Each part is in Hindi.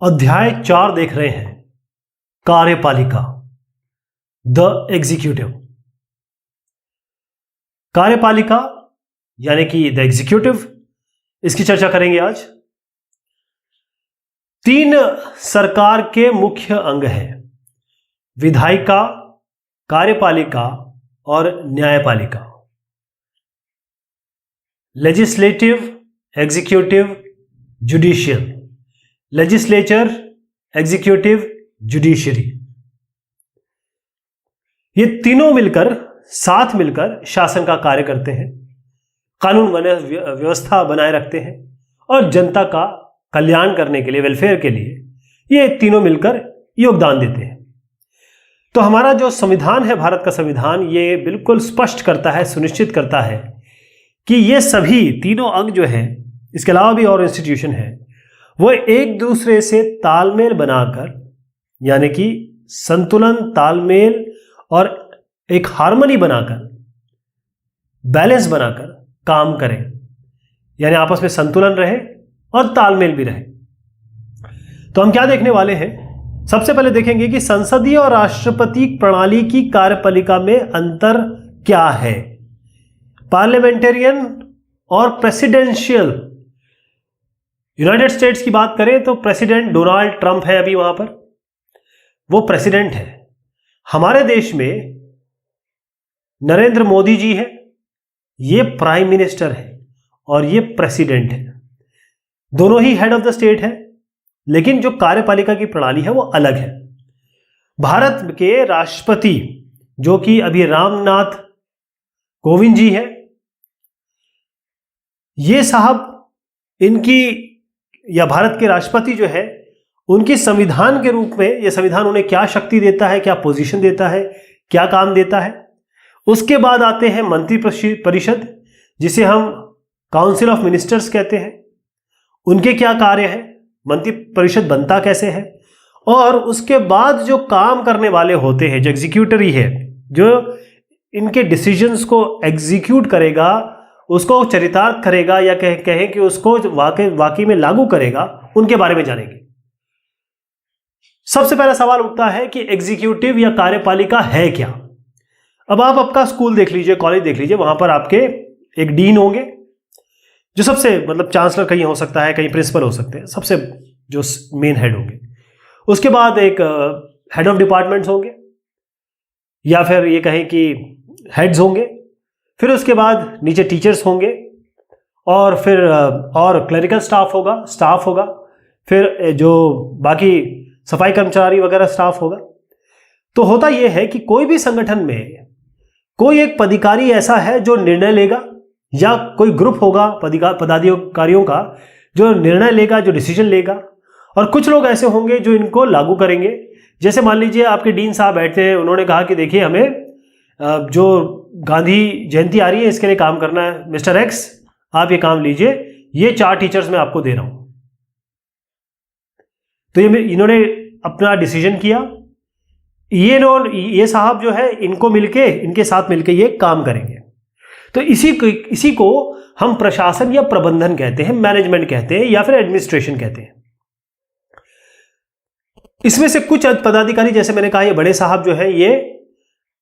अध्याय 4 देख रहे हैं, कार्यपालिका, द एग्जीक्यूटिव। कार्यपालिका यानी कि द एग्जीक्यूटिव, इसकी चर्चा करेंगे आज। 3 सरकार के मुख्य अंग हैं, विधायिका, कार्यपालिका और न्यायपालिका। Legislative, executive, judicial. Legislature, executive, judiciary. ये तीनों मिलकर साथ मिलकर शासन का कार्य करते हैं, कानून व्यवस्था बनाए रखते हैं और जनता का कल्याण करने के लिए, वेलफेयर के लिए ये तीनों मिलकर योगदान देते हैं। तो हमारा जो संविधान है, भारत का संविधान, ये बिल्कुल स्पष्ट करता है, सुनिश्चित करता है कि ये सभी तीनों अंग जो हैं, इसके अलावा भी और इंस्टीट्यूशन है, वो एक दूसरे से तालमेल बनाकर, यानी कि संतुलन, तालमेल और एक हार्मनी बनाकर, बैलेंस बनाकर काम करें, यानी आपस में संतुलन रहे और तालमेल भी रहे। तो हम क्या देखने वाले हैं? सबसे पहले देखेंगे कि संसदीय और राष्ट्रपति प्रणाली की कार्यपालिका में अंतर क्या है। पार्लियामेंटेरियन और प्रेसिडेंशियल। यूनाइटेड स्टेट्स की बात करें तो प्रेसिडेंट डोनाल्ड ट्रंप है, अभी वहां पर वो प्रेसिडेंट है। हमारे देश में नरेंद्र मोदी जी है, ये प्राइम मिनिस्टर है और ये प्रेसिडेंट है। दोनों ही हेड ऑफ द स्टेट है, लेकिन जो कार्यपालिका की प्रणाली है वो अलग है। भारत के राष्ट्रपति जो कि अभी रामनाथ कोविंद जी है, ये साहब, इनकी या भारत के राष्ट्रपति जो है, उनकी संविधान के रूप में, यह संविधान उन्हें क्या शक्ति देता है, क्या पोजीशन देता है, क्या काम देता है। उसके बाद आते हैं मंत्री परिषद, जिसे हम काउंसिल ऑफ मिनिस्टर्स कहते हैं। उनके क्या कार्य है, मंत्री परिषद बनता कैसे है, और उसके बाद जो काम करने वाले होते हैं, जो एग्जीक्यूटरी है, जो इनके डिसीजंस को एग्जीक्यूट करेगा, उसको चरितार्थ करेगा, या कहें कि उसको वाकई में लागू करेगा, उनके बारे में जानेंगे। सबसे पहला सवाल उठता है कि एग्जीक्यूटिव या कार्यपालिका है क्या। अब आप आपका स्कूल देख लीजिए, कॉलेज देख लीजिए, वहां पर आपके एक डीन होंगे, जो सबसे चांसलर कहीं हो सकता है, कहीं प्रिंसिपल हो सकते हैं, सबसे जो मेन हेड होंगे। उसके बाद एक हेड ऑफ डिपार्टमेंट्स होंगे, या फिर ये कहें कि हेड्स होंगे। फिर उसके बाद नीचे टीचर्स होंगे, और फिर और क्लरिकल स्टाफ होगा, फिर जो बाकी सफाई कर्मचारी वगैरह स्टाफ होगा। तो होता यह है कि कोई भी संगठन में कोई एक पदाधिकारी ऐसा है जो निर्णय लेगा, या कोई ग्रुप होगा पदाधिकारियों का जो निर्णय लेगा, जो डिसीजन लेगा, और कुछ लोग ऐसे होंगे जो इनको लागू करेंगे। जैसे मान लीजिए आपके डीन साहब बैठे हैं, उन्होंने कहा कि देखिए हमें जो गांधी जयंती आ रही है, इसके लिए काम करना है, मिस्टर एक्स आप ये काम लीजिए, ये 4 टीचर्स मैं आपको दे रहा हूं। तो इन्होंने अपना डिसीजन किया, ये साहब जो है, इनके साथ मिलके ये काम करेंगे। तो इसी को हम प्रशासन या प्रबंधन कहते हैं, मैनेजमेंट कहते हैं, या फिर एडमिनिस्ट्रेशन कहते हैं। इसमें से कुछ पदाधिकारी, जैसे मैंने कहा, ये बड़े साहब जो है, ये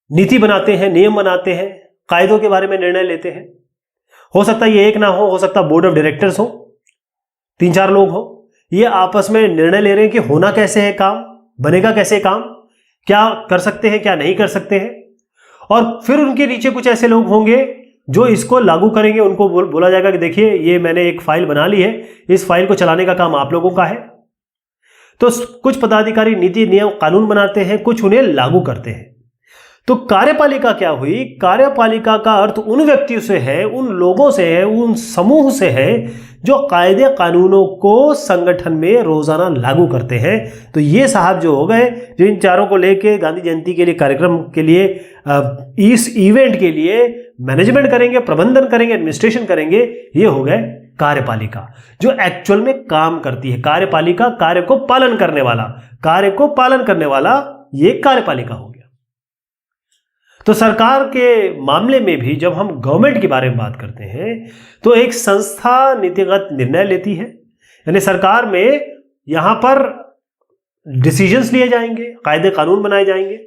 नीति बनाते हैं, नियम बनाते हैं, कायदों के बारे में निर्णय लेते हैं। हो सकता है ये एक ना हो सकता बोर्ड ऑफ डायरेक्टर्स हो, 3-4 लोग हो, ये आपस में निर्णय ले रहे हैं कि होना कैसे है काम, बनेगा कैसे काम, क्या कर सकते हैं, क्या नहीं कर सकते हैं। और फिर उनके नीचे कुछ ऐसे लोग होंगे जो इसको लागू करेंगे। उनको बोला जाएगा कि देखिए ये मैंने एक फाइल बना ली है, इस फाइल को चलाने का काम आप लोगों का है। तो कुछ पदाधिकारी नीति, नियम, कानून बनाते हैं, कुछ उन्हें लागू करते हैं। तो कार्यपालिका क्या हुई? कार्यपालिका का अर्थ उन व्यक्तियों से है, उन लोगों से है, उन समूह से है जो कायदे कानूनों को संगठन में रोजाना लागू करते हैं। तो ये साहब जो हो गए, जो इन चारों को लेके गांधी जयंती के लिए, कार्यक्रम के लिए, इस इवेंट के लिए मैनेजमेंट करेंगे, प्रबंधन करेंगे, एडमिनिस्ट्रेशन करेंगे, ये हो गए कार्यपालिका, जो एक्चुअल में काम करती है। कार्यपालिका, कार्य को पालन करने वाला, ये कार्यपालिका हो गया। तो सरकार के मामले में भी जब हम गवर्नमेंट के बारे में बात करते हैं, तो एक संस्था नीतिगत निर्णय लेती है, यानी सरकार में यहां पर डिसीजंस लिए जाएंगे, कायदे कानून बनाए जाएंगे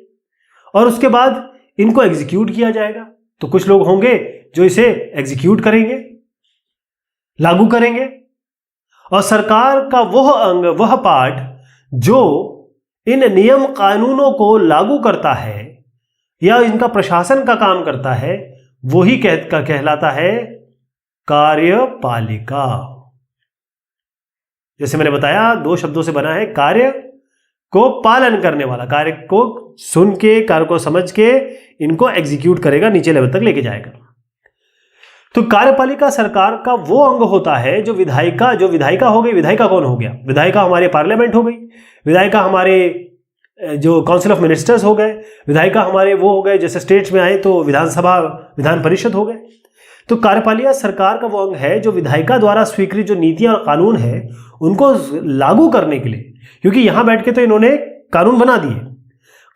और उसके बाद इनको एग्जीक्यूट किया जाएगा। तो कुछ लोग होंगे जो इसे एग्जीक्यूट करेंगे, लागू करेंगे, और सरकार का वह अंग, वह पार्ट जो इन नियम कानूनों को लागू करता है या इनका प्रशासन का काम करता है, वही कहलाता है कार्यपालिका। जैसे मैंने बताया, दो शब्दों से बना है, कार्य को पालन करने वाला, कार्य को सुन के, कार्य को समझ के इनको एग्जीक्यूट करेगा, नीचे लेवल तक लेके जाएगा। तो कार्यपालिका सरकार का वो अंग होता है जो विधायिका हो गई। विधायिका कौन हो गया? विधायिका हमारे पार्लियामेंट हो गई, विधायिका हमारे जो काउंसिल ऑफ मिनिस्टर्स हो गए, विधायिका हमारे वो हो गए, जैसे स्टेट्स में आए तो विधानसभा, विधान परिषद हो गए। तो कार्यपालिका सरकार का वो अंग है जो विधायिका द्वारा स्वीकृत जो नीतियां और कानून है उनको लागू करने के लिए, क्योंकि यहां बैठ के तो इन्होंने कानून बना दिए,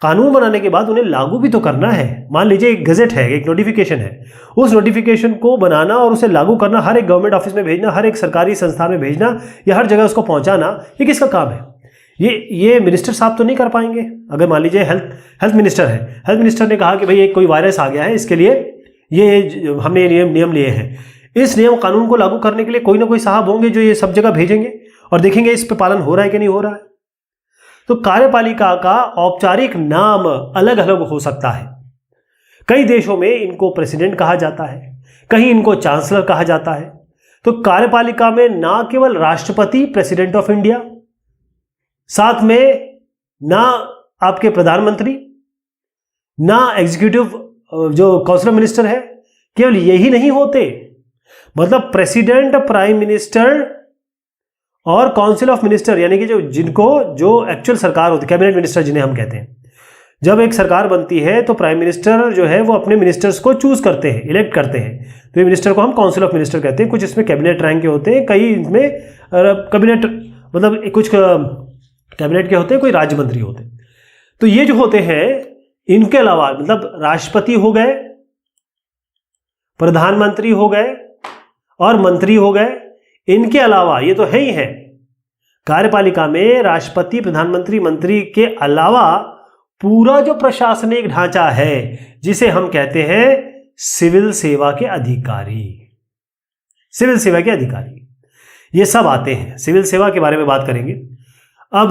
कानून बनाने के बाद उन्हें लागू भी तो करना है। मान लीजिए एक गजेट है, एक नोटिफिकेशन है, उस नोटिफिकेशन को बनाना और उसे लागू करना, हर एक गवर्नमेंट ऑफिस में भेजना, हर एक सरकारी संस्थान में भेजना या हर जगह उसको पहुंचाना, ये किसका काम है? ये मिनिस्टर साहब तो नहीं कर पाएंगे। अगर मान लीजिए हेल्थ मिनिस्टर है, हेल्थ मिनिस्टर ने कहा कि भाई एक कोई वायरस आ गया है, इसके लिए ये हमने नियम लिए हैं, इस नियम कानून को लागू करने के लिए कोई ना कोई साहब होंगे जो ये सब जगह भेजेंगे और देखेंगे इस पे पालन हो रहा है कि नहीं हो रहा है। तो कार्यपालिका का औपचारिक नाम अलग अलग हो सकता है। कई देशों में इनको प्रेसिडेंट कहा जाता है, कहीं इनको चांसलर कहा जाता है। तो कार्यपालिका में ना केवल राष्ट्रपति, प्रेसिडेंट ऑफ इंडिया, साथ में ना आपके प्रधानमंत्री, ना एग्जीक्यूटिव जो काउंसिल ऑफ मिनिस्टर है, केवल यही नहीं होते, मतलब प्रेसिडेंट, प्राइम मिनिस्टर और काउंसिल ऑफ मिनिस्टर, यानी कि जो एक्चुअल सरकार होती है, कैबिनेट मिनिस्टर जिन्हें हम कहते हैं। जब एक सरकार बनती है तो प्राइम मिनिस्टर जो है वो अपने मिनिस्टर्स को चूज करते हैं, इलेक्ट करते हैं। तो ये मिनिस्टर को हम काउंसिल ऑफ मिनिस्टर कहते हैं। कुछ इसमें कैबिनेट रैंक के होते हैं, कई इसमें कैबिनेट मतलब कुछ कैबिनेट के होते हैं, कोई राज्य मंत्री होते हैं। तो ये जो होते हैं, इनके अलावा मतलब राष्ट्रपति हो गए, प्रधानमंत्री हो गए और मंत्री हो गए, इनके अलावा ये तो है ही है कार्यपालिका में राष्ट्रपति, प्रधानमंत्री, मंत्री के अलावा पूरा जो प्रशासनिक ढांचा है जिसे हम कहते हैं सिविल सेवा के अधिकारी। सिविल सेवा के अधिकारी ये सब आते हैं, सिविल सेवा के बारे में बात करेंगे। अब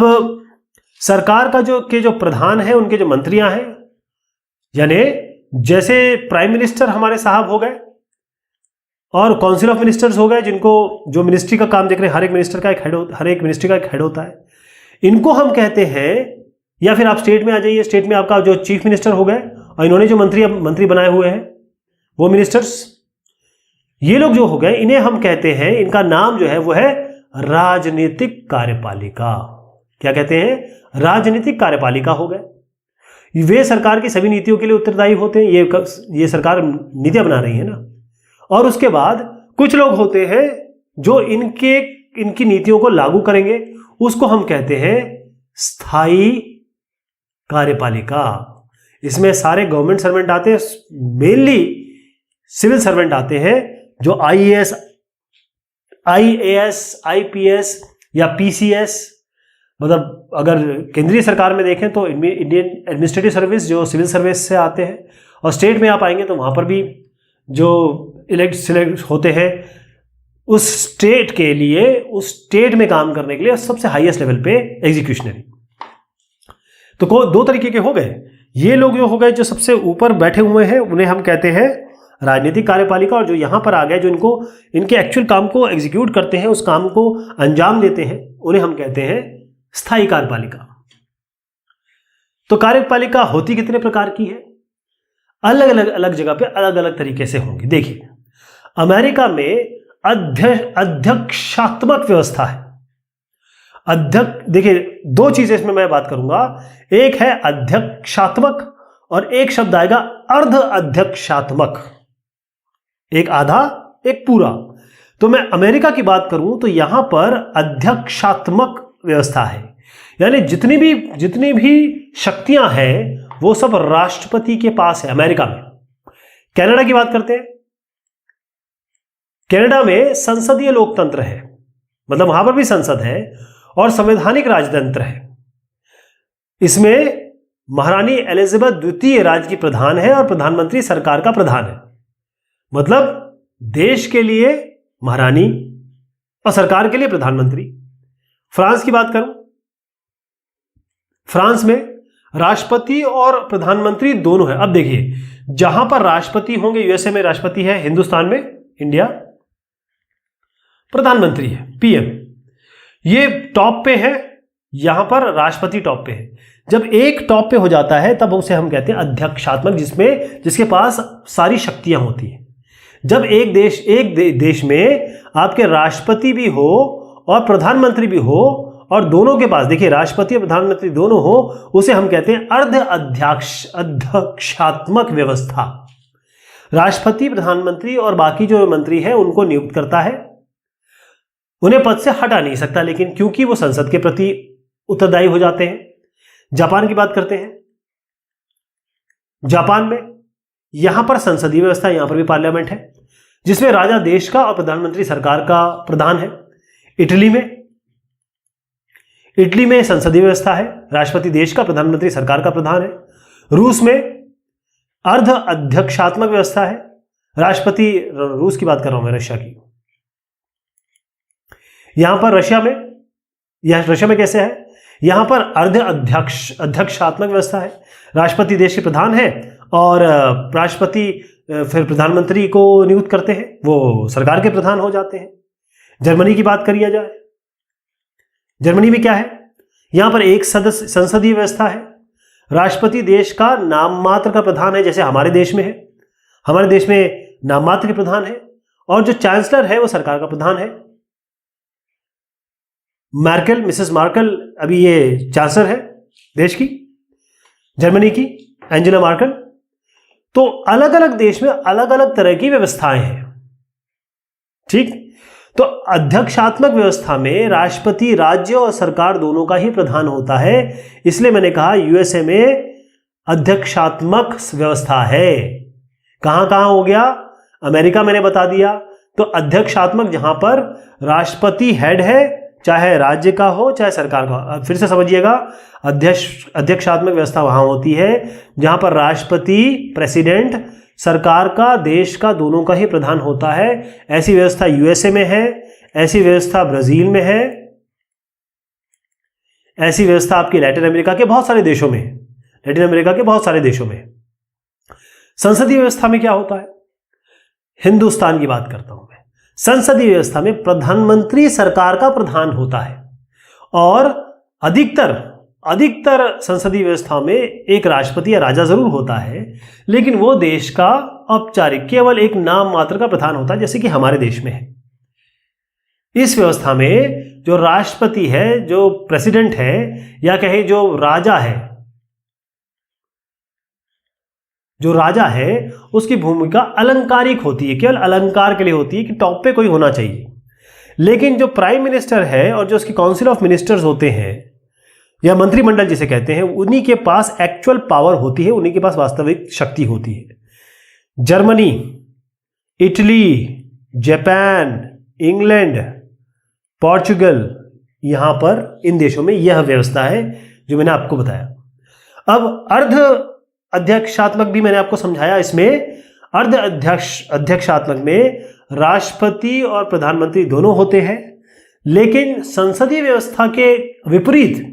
सरकार का जो प्रधान है, उनके जो मंत्रियां हैं, यानी जैसे प्राइम मिनिस्टर हमारे साहब हो गए और काउंसिल ऑफ मिनिस्टर्स हो गए, जिनको जो मिनिस्ट्री का काम देख रहे हैं, हर एक मिनिस्ट्री का एक हेड होता है, इनको हम कहते हैं। या फिर आप स्टेट में आ जाइए, स्टेट में आपका जो चीफ मिनिस्टर हो गए और इन्होंने जो मंत्री बनाए हुए हैं वो मिनिस्टर्स, ये लोग जो हो गए, इन्हें हम कहते हैं, इनका नाम जो है वो है राजनीतिक कार्यपालिका। क्या कहते हैं? राजनीतिक कार्यपालिका हो गए। वे सरकार की सभी नीतियों के लिए उत्तरदायी होते हैं। ये सरकार नीतियां बना रही है ना। और उसके बाद कुछ लोग होते हैं जो इनकी नीतियों को लागू करेंगे, उसको हम कहते हैं स्थायी कार्यपालिका। इसमें सारे गवर्नमेंट सर्वेंट आते हैं, मेनली सिविल सर्वेंट आते हैं, जो आईएएस, आईपीएस या पीसीएस, मतलब अगर केंद्रीय सरकार में देखें तो इंडियन एडमिनिस्ट्रेटिव सर्विस, जो सिविल सर्विस से आते हैं, और स्टेट में आप आएंगे तो वहां पर भी जो सिलेक्ट होते हैं उस स्टेट के लिए, उस स्टेट में काम करने के लिए सबसे हाईएस्ट लेवल पे एग्जीक्यूशनरी। तो दो तरीके के हो गए। ये लोग जो हो गए, जो सबसे ऊपर बैठे हुए हैं, उन्हें हम कहते हैं राजनीतिक कार्यपालिका, और जो यहां पर आ गए, जो इनके एक्चुअल काम को एग्जीक्यूट करते हैं, उस काम को अंजाम देते हैं, उन्हें हम कहते हैं स्थायी कार्यपालिका। तो कार्यपालिका होती कितने प्रकार की है? अलग जगह पे अलग अलग तरीके से होंगी। देखिए, अमेरिका में अध्यक्षात्मक व्यवस्था है। देखिए, दो चीजें इसमें मैं बात करूंगा, एक है अध्यक्षात्मक और एक शब्द आएगा अर्ध अध्यक्षात्मक, एक आधा एक पूरा। तो मैं अमेरिका की बात करूं तो यहां पर अध्यक्षात्मक व्यवस्था है, यानी जितनी भी शक्तियां हैं वो सब राष्ट्रपति के पास है अमेरिका में। कनाडा की बात करते हैं, कनाडा में संसदीय लोकतंत्र है, मतलब वहां पर भी संसद है और संवैधानिक राजतंत्र है। इसमें महारानी एलिजाबेथ द्वितीय राज्य की प्रधान है और प्रधानमंत्री सरकार का प्रधान है। मतलब देश के लिए महारानी और सरकार के लिए प्रधानमंत्री। फ्रांस की बात करूं, फ्रांस में राष्ट्रपति और प्रधानमंत्री दोनों है। अब देखिए, जहां पर राष्ट्रपति होंगे, यूएसए में राष्ट्रपति है, हिंदुस्तान में, इंडिया, प्रधानमंत्री है, पीएम, ये टॉप पे है, यहां पर राष्ट्रपति टॉप पे है। जब एक टॉप पे हो जाता है तब उसे हम कहते हैं अध्यक्षात्मक, जिसके पास सारी शक्तियां होती हैं। जब एक देश में आपके राष्ट्रपति भी हो और प्रधानमंत्री भी हो और दोनों के पास, देखिए, राष्ट्रपति और प्रधानमंत्री दोनों हो, उसे हम कहते हैं अध्यक्षात्मक व्यवस्था। राष्ट्रपति, प्रधानमंत्री और बाकी जो मंत्री हैं उनको नियुक्त करता है, उन्हें पद से हटा नहीं सकता, लेकिन क्योंकि वो संसद के प्रति उत्तरदायी हो जाते हैं। जापान की बात करते हैं, जापान में यहां पर संसदीय व्यवस्था, यहां पर भी पार्लियामेंट है, जिसमें राजा देश का और प्रधानमंत्री सरकार का प्रधान है। इटली में संसदीय व्यवस्था है, राष्ट्रपति देश का, प्रधानमंत्री सरकार का प्रधान है। रूस में अर्ध अध्यक्षात्मक व्यवस्था है, राष्ट्रपति, रूस की बात कर रहा हूं मैं, रशिया की। यहां पर रशिया में कैसे है, यहां पर अर्ध अध्यक्षात्मक व्यवस्था है, राष्ट्रपति देश के प्रधान है और राष्ट्रपति फिर प्रधानमंत्री को नियुक्त करते हैं, वो सरकार के प्रधान हो जाते हैं। जर्मनी की बात करिए जाए, जर्मनी में क्या है, यहां पर एक संसदीय व्यवस्था है, राष्ट्रपति देश का नाम मात्र का प्रधान है, जैसे हमारे देश में है, हमारे देश में नाम मात्र के प्रधान है, और जो चांसलर है वो सरकार का प्रधान है। मिसेस मार्केल अभी ये चांसलर है देश की, जर्मनी की, एंजेला मार्केल। तो अलग अलग देश में अलग अलग तरह की व्यवस्थाएं हैं, ठीक। तो अध्यक्षात्मक व्यवस्था में राष्ट्रपति राज्य और सरकार दोनों का ही प्रधान होता है, इसलिए मैंने कहा यूएसए में अध्यक्षात्मक व्यवस्था है। कहां कहां हो गया, अमेरिका मैंने बता दिया। तो अध्यक्षात्मक जहां पर राष्ट्रपति हेड है, चाहे राज्य का हो चाहे सरकार का हो। फिर से समझिएगा, अध्यक्षात्मक व्यवस्था वहां होती है जहां पर राष्ट्रपति, प्रेसिडेंट, सरकार का, देश का, दोनों का ही प्रधान होता है। ऐसी व्यवस्था यूएसए में है, ऐसी व्यवस्था ब्राजील में है, ऐसी व्यवस्था आपकी लैटिन अमेरिका के बहुत सारे देशों में है, संसदीय व्यवस्था में क्या होता है, हिंदुस्तान की बात करता हूं मैं। संसदीय व्यवस्था में प्रधानमंत्री सरकार का प्रधान होता है और अधिकतर संसदीय व्यवस्था में एक राष्ट्रपति या राजा जरूर होता है, लेकिन वो देश का औपचारिक केवल एक नाम मात्र का प्रधान होता है, जैसे कि हमारे देश में है। इस व्यवस्था में जो राष्ट्रपति है, जो प्रेसिडेंट है, या कहे जो राजा है, उसकी भूमिका अलंकारिक होती है, केवल अलंकार के लिए होती है कि टॉप पे कोई होना चाहिए। लेकिन जो प्राइम मिनिस्टर है और जो उसकी काउंसिल ऑफ मिनिस्टर्स होते हैं या मंत्रिमंडल जिसे कहते हैं, उन्हीं के पास एक्चुअल पावर होती है, उन्हीं के पास वास्तविक शक्ति होती है। Germany, Italy, Japan, England, Portugal, यहां पर इन देशों में यह व्यवस्था है जो मैंने आपको बताया। अब अर्ध अध्यक्षात्मक भी मैंने आपको समझाया। इसमें अर्ध अध्यक्षात्मक में राष्ट्रपति और प्रधानमंत्री दोनों होते हैं, लेकिन संसदीय व्यवस्था के विपरीत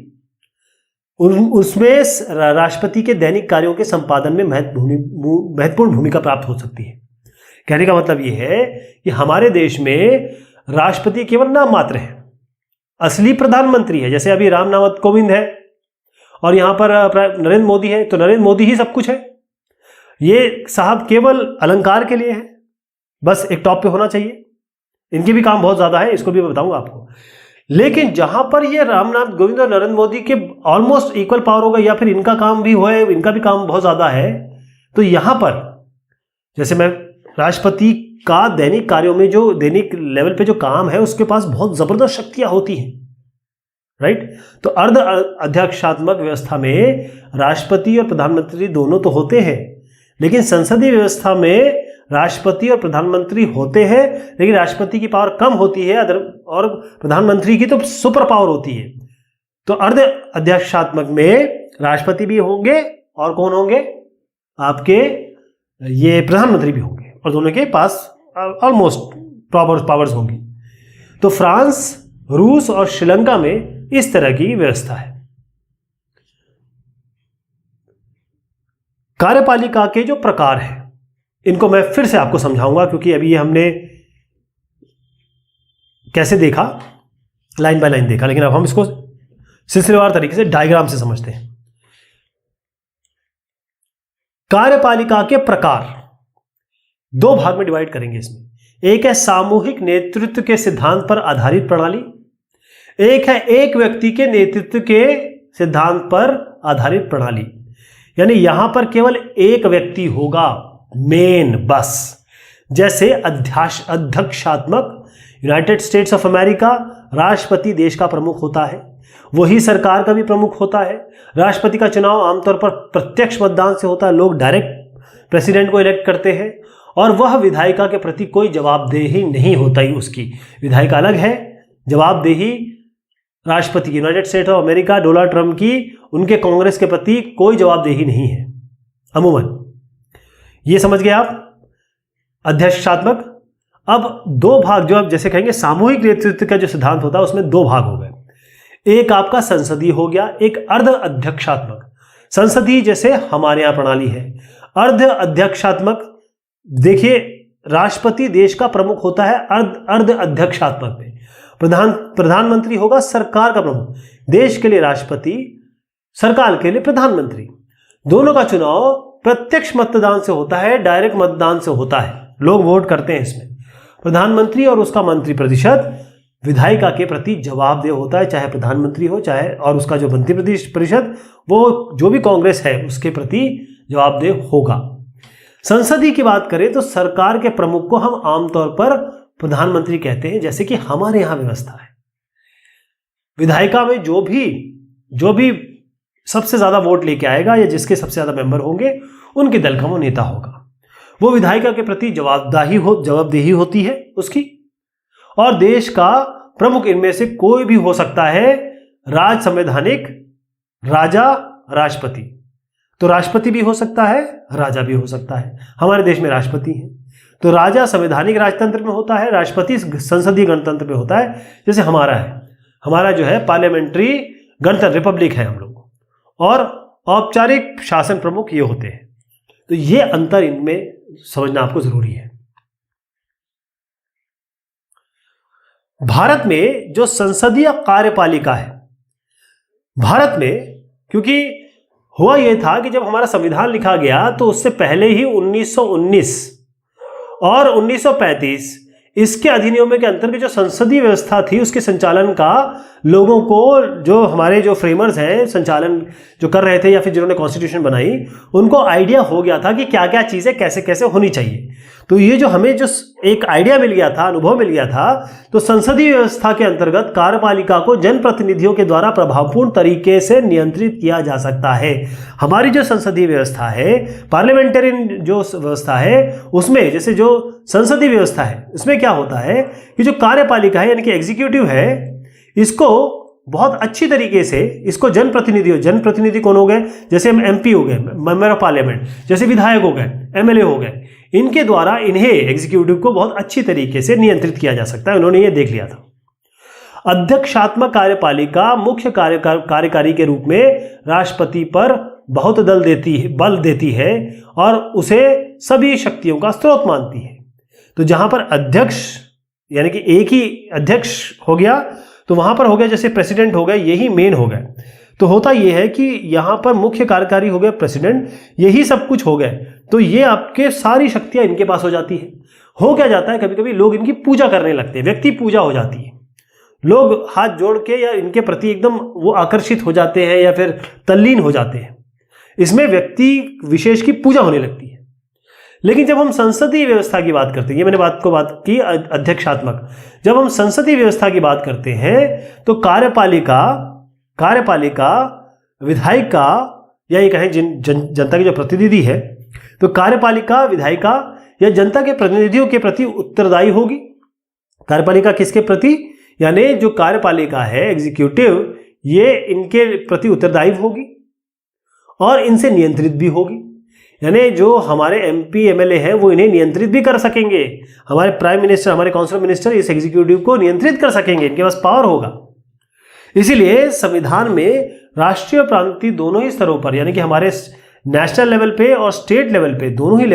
उसमें राष्ट्रपति के दैनिक कार्यों के संपादन में महत्वपूर्ण भूमिका प्राप्त हो सकती है। कहने का मतलब यह है कि हमारे देश में राष्ट्रपति केवल नाम मात्र है, असली प्रधानमंत्री है। जैसे अभी रामनाथ कोविंद है और यहां पर नरेंद्र मोदी है, तो नरेंद्र मोदी ही सब कुछ है। ये साहब केवल अलंकार के लिए है, बस एक टॉप पे होना चाहिए। इनके भी काम बहुत ज्यादा है, इसको भी बताऊंगा आपको। लेकिन जहां पर ये रामनाथ कोविंद और नरेंद्र मोदी के ऑलमोस्ट इक्वल पावर होगा, या फिर इनका काम भी होए, इनका भी काम बहुत ज्यादा है, तो यहां पर जैसे मैं राष्ट्रपति का दैनिक कार्यों में जो दैनिक लेवल पे जो काम है, उसके पास बहुत जबरदस्त शक्तियां होती हैं, राइट। तो अर्ध अध्यक्षात्मक व्यवस्था में राष्ट्रपति और प्रधानमंत्री दोनों तो होते हैं, लेकिन संसदीय व्यवस्था में राष्ट्रपति और प्रधानमंत्री होते हैं, लेकिन राष्ट्रपति की पावर कम होती है और प्रधानमंत्री की तो सुपर पावर होती है। तो अर्ध अध्यक्षात्मक में राष्ट्रपति भी होंगे और कौन होंगे, आपके ये प्रधानमंत्री भी होंगे, और दोनों के पास ऑलमोस्ट पावर्स होंगी। तो फ्रांस, रूस और श्रीलंका में इस तरह की व्यवस्था है। कार्यपालिका के जो प्रकार हैं इनको मैं फिर से आपको समझाऊंगा, क्योंकि अभी हमने कैसे देखा, लाइन बाय लाइन देखा, लेकिन अब हम इसको सिलसिलेवार तरीके से डायग्राम से समझते हैं। कार्यपालिका के प्रकार दो भाग में डिवाइड करेंगे इसमें। एक है सामूहिक नेतृत्व के सिद्धांत पर आधारित प्रणाली, एक है एक व्यक्ति के नेतृत्व के सिद्धांत पर आधारित प्रणाली। यानी यहां पर केवल एक व्यक्ति होगा, मेन, बस। जैसे अध्यक्षात्मक, यूनाइटेड स्टेट्स ऑफ अमेरिका, राष्ट्रपति देश का प्रमुख होता है, वही सरकार का भी प्रमुख होता है। राष्ट्रपति का चुनाव आमतौर पर प्रत्यक्ष मतदान से होता है, लोग डायरेक्ट प्रेसिडेंट को इलेक्ट करते हैं, और वह विधायिका के प्रति कोई जवाबदेही नहीं होता ही उसकी। विधायिका अलग है, जवाबदेही राष्ट्रपति की, United states of America Donald Trump की, उनके कांग्रेस के प्रति कोई जवाबदेही नहीं है अमूमन। ये समझ गए आप अध्यक्षात्मक। अब दो भाग, जो आप जैसे कहेंगे सामूहिक नेतृत्व का जो सिद्धांत होता है उसमें दो भाग हो गए। एक आपका संसदीय हो गया, एक अर्ध अध्यक्षात्मक। संसदीय जैसे हमारे यहां प्रणाली है। अर्ध अध्यक्षात्मक, देखिए राष्ट्रपति देश का प्रमुख होता है अर्ध अध्यक्षात्मक में। प्रधानमंत्री होगा सरकार का प्रमुख, देश के लिए राष्ट्रपति, सरकार के लिए प्रधानमंत्री। दोनों का चुनाव प्रत्यक्ष मतदान से होता है, डायरेक्ट मतदान से होता है, लोग वोट करते हैं इसमें। प्रधानमंत्री और उसका मंत्री परिषद विधायिका के प्रति जवाबदेह होता है, चाहे प्रधानमंत्री हो चाहे, और उसका जो मंत्री परिषद वो जो भी कांग्रेस है उसके प्रति जवाबदेह होगा। संसदीय की बात करें तो सरकार के प्रमुख को हम आमतौर पर प्रधानमंत्री कहते हैं, जैसे कि हमारे यहां व्यवस्था है। विधायिका में जो भी सबसे ज्यादा वोट लेके आएगा या जिसके सबसे ज्यादा मेंबर होंगे उनके दल का वो नेता होगा। वो विधायिका के प्रति जवाबदेही होती है उसकी, और देश का प्रमुख इनमें से कोई भी हो सकता है। राज संवैधानिक, राजा, राष्ट्रपति। तो राष्ट्रपति भी हो सकता है, राजा भी हो सकता है। हमारे देश में राष्ट्रपति है, तो राजा संवैधानिक राजतंत्र में होता है, राष्ट्रपति संसदीय गणतंत्र में होता है, जैसे हमारा है। हमारा जो है पार्लियामेंट्री गणतंत्र, रिपब्लिक है हम लोग, और औपचारिक शासन प्रमुख ये होते हैं। तो ये अंतर इनमें समझना आपको जरूरी है। भारत में जो संसदीय कार्यपालिका है, भारत में क्योंकि हुआ यह था कि जब हमारा संविधान लिखा गया तो उससे पहले ही 1919 और 1935 इसके अधिनियमों के अंतर्गत जो संसदीय व्यवस्था थी उसके संचालन का लोगों को, जो हमारे जो फ्रेमर्स हैं, संचालन जो कर रहे थे या फिर जिन्होंने कॉन्स्टिट्यूशन बनाई, उनको आइडिया हो गया था कि क्या क्या चीजें कैसे कैसे होनी चाहिए। तो ये जो हमें जो एक आइडिया मिल गया था, अनुभव मिल गया था, तो संसदीय व्यवस्था के अंतर्गत कार्यपालिका को जनप्रतिनिधियों के द्वारा प्रभावपूर्ण तरीके से नियंत्रित किया जा सकता है। हमारी जो संसदीय व्यवस्था है, पार्लियामेंटेरियन जो व्यवस्था है, उसमें जैसे जो संसदीय व्यवस्था है उसमें क्या होता है कि जो कार्यपालिका है यानी कि एग्जीक्यूटिव है, इसको बहुत अच्छी तरीके से इसको जनप्रतिनिधि कौन हो गए, जैसे हम एमपी हो गए, मेंबर ऑफ पार्लियामेंट, जैसे विधायक हो गए, एमएलए हो गए, इनके द्वारा इन्हें एग्जीक्यूटिव को बहुत अच्छी तरीके से नियंत्रित किया जा सकता है। उन्होंने ये देख लिया था। अध्यक्षात्मक कार्यपालिका मुख्य कार्यकारी के रूप में राष्ट्रपति पर बहुत बल देती है और उसे सभी शक्तियों का स्रोत मानती है। तो जहां पर अध्यक्ष यानी कि एक ही अध्यक्ष हो गया, तो वहां पर हो गया जैसे प्रेसिडेंट हो गए, यही मेन हो गए। तो होता यह है कि यहां पर मुख्य कार्यकारी हो गए प्रेसिडेंट, यही सब कुछ हो गए, तो ये आपके सारी शक्तियां इनके पास हो जाती है। हो क्या जाता है, कभी कभी लोग इनकी पूजा करने लगते हैं, व्यक्ति पूजा हो जाती है, लोग हाथ जोड़ के या इनके प्रति एकदम वो आकर्षित हो जाते हैं या फिर तल्लीन हो जाते हैं, इसमें व्यक्ति विशेष की पूजा होने लगती है। लेकिन जब हम संसदीय व्यवस्था की बात करते हैं, ये मैंने बात की अध्यक्षात्मक, जब हम संसदीय व्यवस्था की बात करते हैं तो कार्यपालिका विधायिका या ये कहें जनता की जो प्रतिनिधि है, तो कार्यपालिका विधायिका या जनता के प्रतिनिधियों के प्रति उत्तरदायी होगी। कार्यपालिका किसके प्रति, यानी जो कार्यपालिका है एग्जीक्यूटिव, ये इनके प्रति उत्तरदायी होगी। और इनसे नियंत्रित भी होगी। यानी जो हमारे एमपी एमएलए हैं वो इन्हें नियंत्रित भी कर सकेंगे। हमारे प्राइम मिनिस्टर, हमारे काउंसिल ऑफ मिनिस्टर इस एग्जीक्यूटिव को नियंत्रित कर सकेंगे, इनके पास पावर होगा। इसीलिए संविधान में राष्ट्रीय और प्रांतीय दोनों ही स्तरों पर, यानी कि हमारे नेशनल लेवल पे और स्टेट लेवल पे, दोनों ही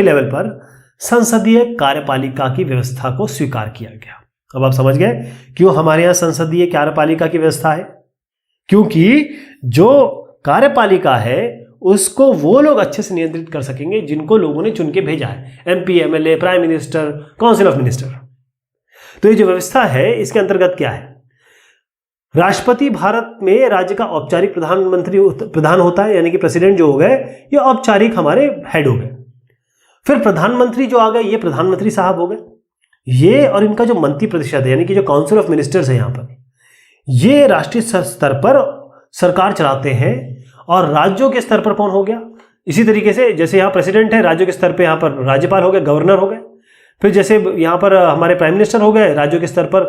लेवल पर संसदीय कार्यपालिका की व्यवस्था को स्वीकार किया गया। अब आप समझ गए क्यों हमारे यहाँ संसदीय कार्यपालिका की व्यवस्था है? क्योंकि जो कार्यपालिका है उसको वो लोग अच्छे से नियंत्रित कर सकेंगे जिनको लोगों ने चुन के भेजा है, MP, MLA, prime minister, council of minister. तो ये जो व्यवस्था है इसके अंतर्गत क्या है? राष्ट्रपति भारत में राज्य का औपचारिक प्रधान होता है, यानी कि प्रेसिडेंट जो हो गए ये औपचारिक हमारे हेड हो गए। फिर प्रधानमंत्री जो आ गए ये प्रधानमंत्री साहब हो गए। ये और इनका जो मंत्री परिषद है, यानी कि जो काउंसिल ऑफ मिनिस्टर्स है यहाँ पर, ये राष्ट्रीय स्तर पर सरकार चलाते हैं। और राज्यों के स्तर पर कौन हो गया? इसी तरीके से जैसे यहाँ प्रेसिडेंट है, राज्यों के स्तर पे यहाँ पर राज्यपाल हो गए, गवर्नर हो गए। फिर जैसे यहाँ पर हमारे प्राइम मिनिस्टर हो गए, राज्यों के स्तर पर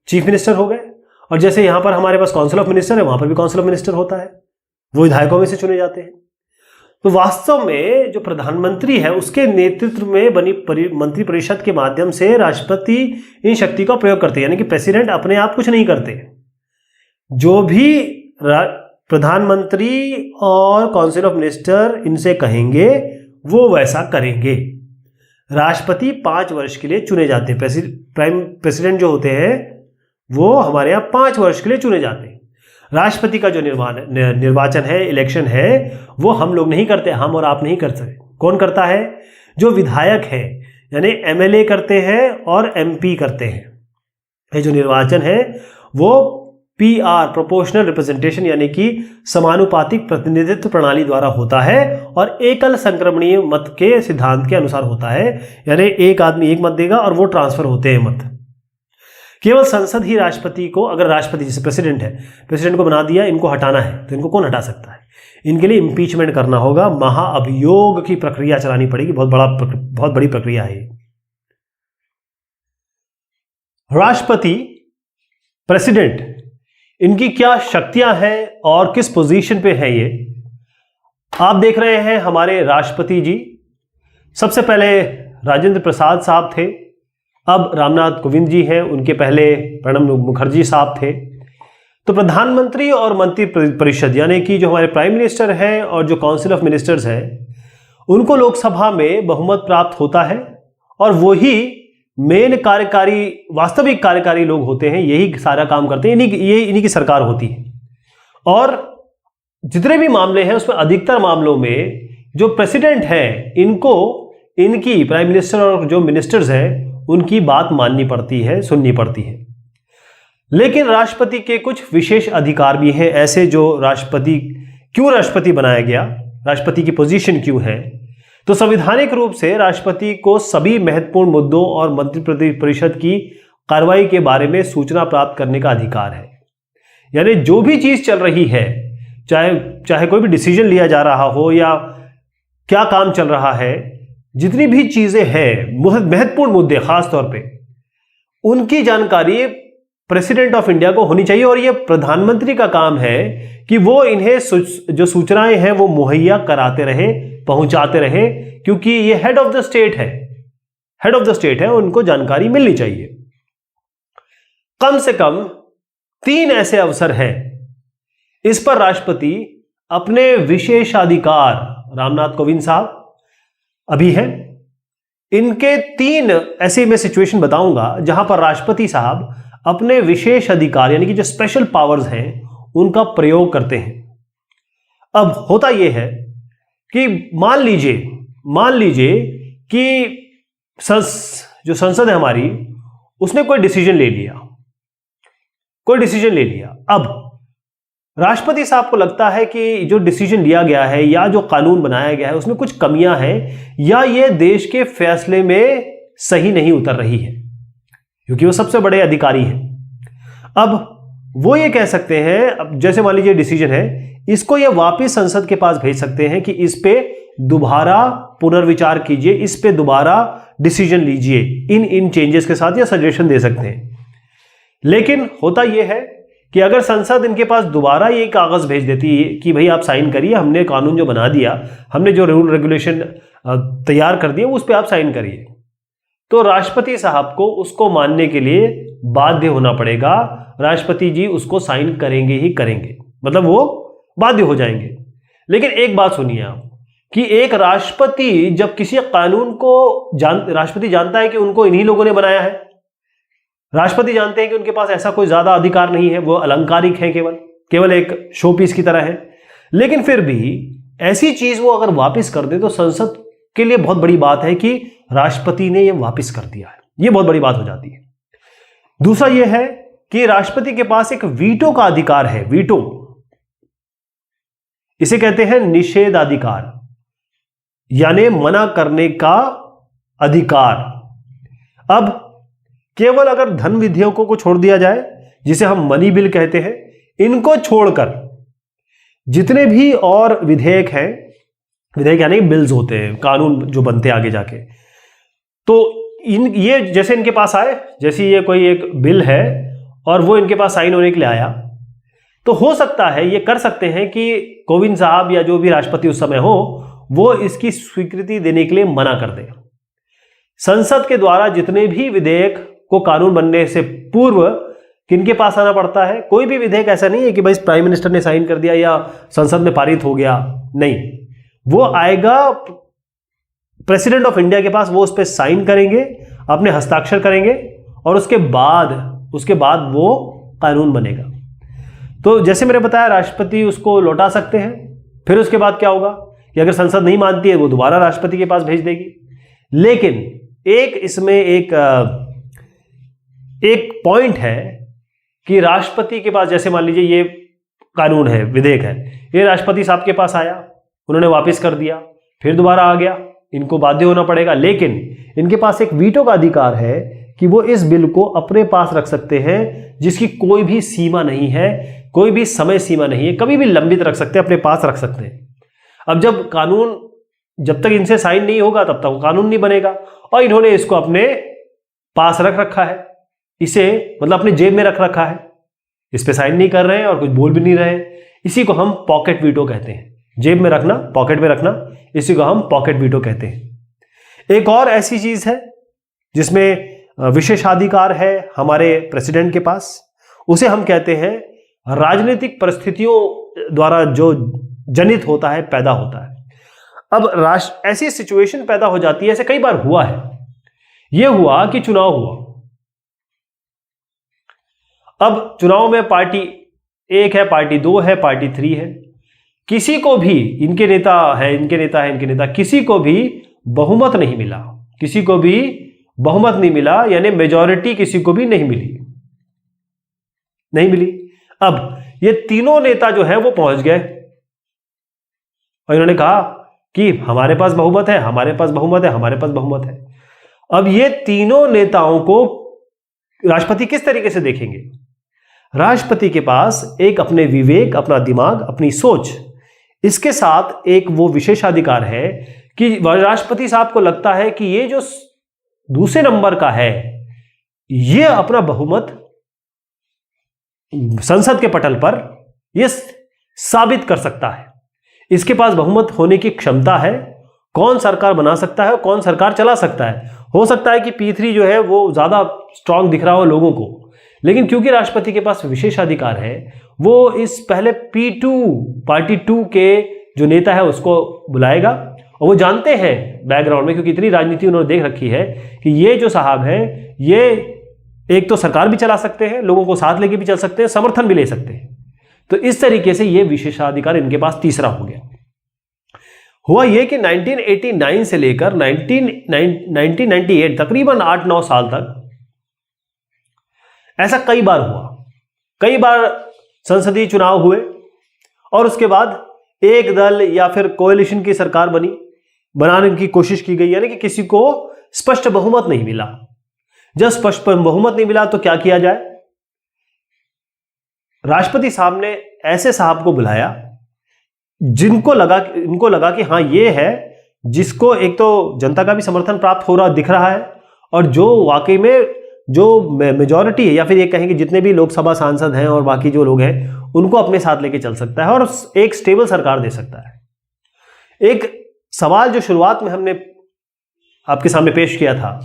चीफ मिनिस्टर हो गए। और जैसे यहाँ पर हमारे पास काउंसिल ऑफ मिनिस्टर है, वहाँ पर भी काउंसिल ऑफ मिनिस्टर होता है, वो विधायकों में से चुने जाते हैं। तो वास्तव में जो प्रधानमंत्री है उसके नेतृत्व में बनी मंत्री परिषद के माध्यम से राष्ट्रपति इन शक्ति का प्रयोग करते हैं, यानी कि प्रेसिडेंट अपने आप कुछ नहीं करते। जो भी प्रधानमंत्री और काउंसिल ऑफ मिनिस्टर इनसे कहेंगे वो वैसा करेंगे। राष्ट्रपति 5 वर्ष के लिए चुने जाते हैं। प्रेसिडेंट जो होते हैं वो हमारे यहाँ 5 वर्ष के लिए चुने जाते हैं। राष्ट्रपति का जो निर्वाचन है, इलेक्शन है, वो हम लोग नहीं करते, हम और आप नहीं कर सकते। कौन करता है? जो विधायक है, यानी एमएलए करते हैं और एमपी करते हैं। ये जो निर्वाचन है वो पीआर, प्रोपोर्शनल रिप्रेजेंटेशन, यानी कि समानुपातिक प्रतिनिधित्व प्रणाली द्वारा होता है और एकल संक्रमणीय मत के सिद्धांत के अनुसार होता है। यानी एक आदमी एक मत देगा और वो ट्रांसफर होते हैं मत। केवल संसद ही राष्ट्रपति को, अगर राष्ट्रपति जैसे प्रेसिडेंट है, प्रेसिडेंट को बना दिया, इनको हटाना है, तो इनको कौन हटा सकता है? इनके लिए इम्पीचमेंट करना होगा, महाअभियोग की प्रक्रिया चलानी पड़ेगी। बहुत बड़ी प्रक्रिया है। राष्ट्रपति, प्रेसिडेंट, इनकी क्या शक्तियां हैं और किस पोजीशन पे है ये आप देख रहे हैं। हमारे राष्ट्रपति जी सबसे पहले राजेंद्र प्रसाद साहब थे, अब रामनाथ कोविंद जी हैं, उनके पहले प्रणब मुखर्जी साहब थे। तो प्रधानमंत्री और मंत्री परिषद, यानी कि जो हमारे प्राइम मिनिस्टर हैं और जो काउंसिल ऑफ मिनिस्टर्स हैं, उनको लोकसभा में बहुमत प्राप्त होता है और वही मेन कार्यकारी, वास्तविक कार्यकारी लोग होते हैं, यही सारा काम करते हैं, इन्हीं की सरकार होती है। और जितने भी मामले हैं उसमें अधिकतर मामलों में जो प्रेसिडेंट है इनको, इनकी प्राइम मिनिस्टर और जो मिनिस्टर्स हैं उनकी बात माननी पड़ती है, सुननी पड़ती है। लेकिन राष्ट्रपति के कुछ विशेष अधिकार भी हैं ऐसे, जो क्यों राष्ट्रपति बनाया गया, राष्ट्रपति की पोजीशन क्यों है। तो संवैधानिक रूप से राष्ट्रपति को सभी महत्वपूर्ण मुद्दों और मंत्री परिषद की कार्रवाई के बारे में सूचना प्राप्त करने का अधिकार है। यानी जो भी चीज चल रही है, चाहे कोई भी डिसीजन लिया जा रहा हो या क्या काम चल रहा है, जितनी भी चीजें हैं, महत्वपूर्ण मुद्दे खास तौर पे, उनकी जानकारी प्रेसिडेंट ऑफ इंडिया को होनी चाहिए। और यह प्रधानमंत्री का काम है कि वो इन्हें जो सूचनाएं हैं वो मुहैया कराते रहे, पहुंचाते रहे, क्योंकि ये हेड ऑफ द स्टेट है, उनको जानकारी मिलनी चाहिए। कम से कम 3 ऐसे अवसर हैं इस पर राष्ट्रपति अपने विशेषाधिकार, रामनाथ कोविंद साहब अभी हैं, इनके 3 ऐसे मैं सिचुएशन बताऊंगा जहां पर राष्ट्रपति साहब अपने विशेष अधिकार, यानी कि जो स्पेशल पावर्स हैं, उनका प्रयोग करते हैं। अब होता यह है कि मान लीजिए कि जो संसद है हमारी, उसने कोई डिसीजन ले लिया। अब राष्ट्रपति साहब को लगता है कि जो डिसीजन लिया गया है या जो कानून बनाया गया है उसमें कुछ कमियां हैं, या ये देश के फैसले में सही नहीं उतर रही है, क्योंकि वो सबसे बड़े अधिकारी हैं। अब वो ये कह सकते हैं, अब जैसे मान लीजिए डिसीजन है, इसको ये वापस संसद के पास भेज सकते हैं कि इस पे दोबारा पुनर्विचार कीजिए, इस पे दोबारा डिसीजन लीजिए इन चेंजेस के साथ, या सजेशन दे सकते हैं। लेकिन होता यह है कि अगर संसद इनके पास दोबारा ये कागज भेज देती है कि भाई आप साइन करिए, हमने कानून जो बना दिया, हमने जो रूल रेगुलेशन तैयार कर दिए उस पर आप साइन करिए, तो राष्ट्रपति साहब को उसको मानने के लिए बाध्य होना पड़ेगा। राष्ट्रपति जी उसको साइन करेंगे ही करेंगे, मतलब वो बाध्य हो जाएंगे। लेकिन एक बात सुनिए आप, कि एक राष्ट्रपति जब किसी कानून को राष्ट्रपति जानता है कि उनको इन्हीं लोगों ने बनाया है, राष्ट्रपति जानते हैं कि उनके पास ऐसा कोई ज्यादा अधिकार नहीं है, वो अलंकारिक है, केवल एक शो पीस की तरह है, लेकिन फिर भी ऐसी चीज वो अगर वापस कर दे तो संसद के लिए बहुत बड़ी बात है कि राष्ट्रपति ने ये वापस कर दिया है, ये बहुत बड़ी बात हो जाती है। दूसरा ये है कि राष्ट्रपति के पास एक वीटो का अधिकार है, वीटो, इसे कहते हैं निषेधाधिकार, यानी मना करने का अधिकार। अब केवल अगर धन विधेयकों को छोड़ दिया जाए, जिसे हम मनी बिल कहते हैं, इनको छोड़कर जितने भी और विधेयक हैं, विधेयक यानी बिल्स होते हैं, कानून जो बनते हैं आगे जाके, तो ये जैसे इनके पास आए, जैसे ये कोई एक बिल है और वो इनके पास साइन होने के लिए आया, तो हो सकता है ये कर सकते हैं कि कोविंद साहब या जो भी राष्ट्रपति उस समय हो वो इसकी स्वीकृति देने के लिए मना कर दे। संसद के द्वारा जितने भी विधेयक को कानून बनने से पूर्व किनके पास आना पड़ता है? कोई भी विधेयक ऐसा नहीं है कि भाई प्राइम मिनिस्टर ने साइन कर दिया या संसद में पारित हो गया, नहीं, वो आएगा प्रेसिडेंट ऑफ इंडिया के पास, वो उस पर साइन करेंगे, अपने हस्ताक्षर करेंगे और उसके बाद वो कानून बनेगा। तो जैसे मैंने बताया, राष्ट्रपति उसको लौटा सकते हैं। फिर उसके बाद क्या होगा कि अगर संसद नहीं मानती है वो दोबारा राष्ट्रपति के पास भेज देगी। लेकिन इसमें एक पॉइंट है कि राष्ट्रपति के पास, जैसे मान लीजिए ये कानून है, विधेयक है, ये राष्ट्रपति साहब के पास आया, उन्होंने वापस कर दिया, फिर दोबारा आ गया, इनको बाध्य होना पड़ेगा। लेकिन इनके पास एक वीटो का अधिकार है कि वो इस बिल को अपने पास रख सकते हैं, जिसकी कोई भी सीमा नहीं है, कोई भी समय सीमा नहीं है, कभी भी लंबित रख सकते हैं, अपने पास रख सकते हैं। अब जब तक इनसे साइन नहीं होगा तब तक वो कानून नहीं बनेगा, और इन्होंने इसको अपने पास रख रखा है, इसे मतलब अपने जेब में रख रखा है, इस पे साइन नहीं कर रहे हैं और कुछ बोल भी नहीं रहे हैं। इसी को हम पॉकेट वीटो कहते हैं, जेब में रखना, पॉकेट में रखना, इसी को हम पॉकेट वीटो कहते हैं। एक और ऐसी चीज है जिसमें विशेषाधिकार है हमारे प्रेसिडेंट के पास, उसे हम कहते हैं राजनीतिक परिस्थितियों द्वारा जो जनित होता है, पैदा होता है। अब ऐसी सिचुएशन पैदा हो जाती है, ऐसे कई बार हुआ है। यह हुआ कि चुनाव हुआ, अब चुनाव में पार्टी 1 है, पार्टी 2 है, पार्टी 3 है, किसी को भी इनके नेता किसी को भी बहुमत नहीं मिला, यानी मेजॉरिटी किसी को भी नहीं मिली। अब ये तीनों नेता जो है वो पहुंच गए और इन्होंने कहा कि हमारे पास बहुमत है, हमारे पास बहुमत है। अब ये तीनों नेताओं को राष्ट्रपति किस तरीके से देखेंगे? राष्ट्रपति के पास एक अपने विवेक, अपना दिमाग, अपनी सोच, इसके साथ एक वो विशेषाधिकार है कि राष्ट्रपति साहब को लगता है कि ये जो दूसरे नंबर का है, ये अपना बहुमत संसद के पटल पर ये साबित कर सकता है, इसके पास बहुमत होने की क्षमता है, कौन सरकार बना सकता है, कौन सरकार चला सकता है। हो सकता है कि P3 जो है वो ज्यादा स्ट्रांग दिख रहा हो लोगों को, लेकिन क्योंकि राष्ट्रपति के पास विशेषाधिकार है, वो इस पहले P2 पार्टी 2 के जो नेता है उसको बुलाएगा, और वो जानते हैं बैकग्राउंड में, क्योंकि इतनी राजनीति उन्होंने देख रखी है कि ये जो साहब हैं ये एक तो सरकार भी चला सकते हैं, लोगों को साथ लेके भी चल सकते हैं, समर्थन भी ले सकते हैं। तो इस तरीके से ये विशेषाधिकार इनके पास तीसरा हो गया। हुआ ये कि 1989 से लेकर 1998 तकरीबन 8-9 साल तक ऐसा कई बार हुआ, कई बार संसदीय चुनाव हुए और उसके बाद एक दल या फिर कोएलिशन की सरकार बनाने की कोशिश की गई, यानी कि किसी को स्पष्ट बहुमत नहीं मिला। जब स्पष्ट बहुमत नहीं मिला तो क्या किया जाए? राष्ट्रपति साहब ने ऐसे साहब को बुलाया इनको लगा कि हाँ ये है जिसको एक तो जनता का भी समर्थन प्राप्त हो रहा दिख रहा है, और जो वाकई में जो मेजॉरिटी है या फिर ये कहें कि जितने भी लोकसभा सांसद हैं और बाकी जो लोग हैं उनको अपने साथ लेके चल सकता है और एक स्टेबल सरकार दे सकता है। एक सवाल जो शुरुआत में हमने आपके सामने पेश किया था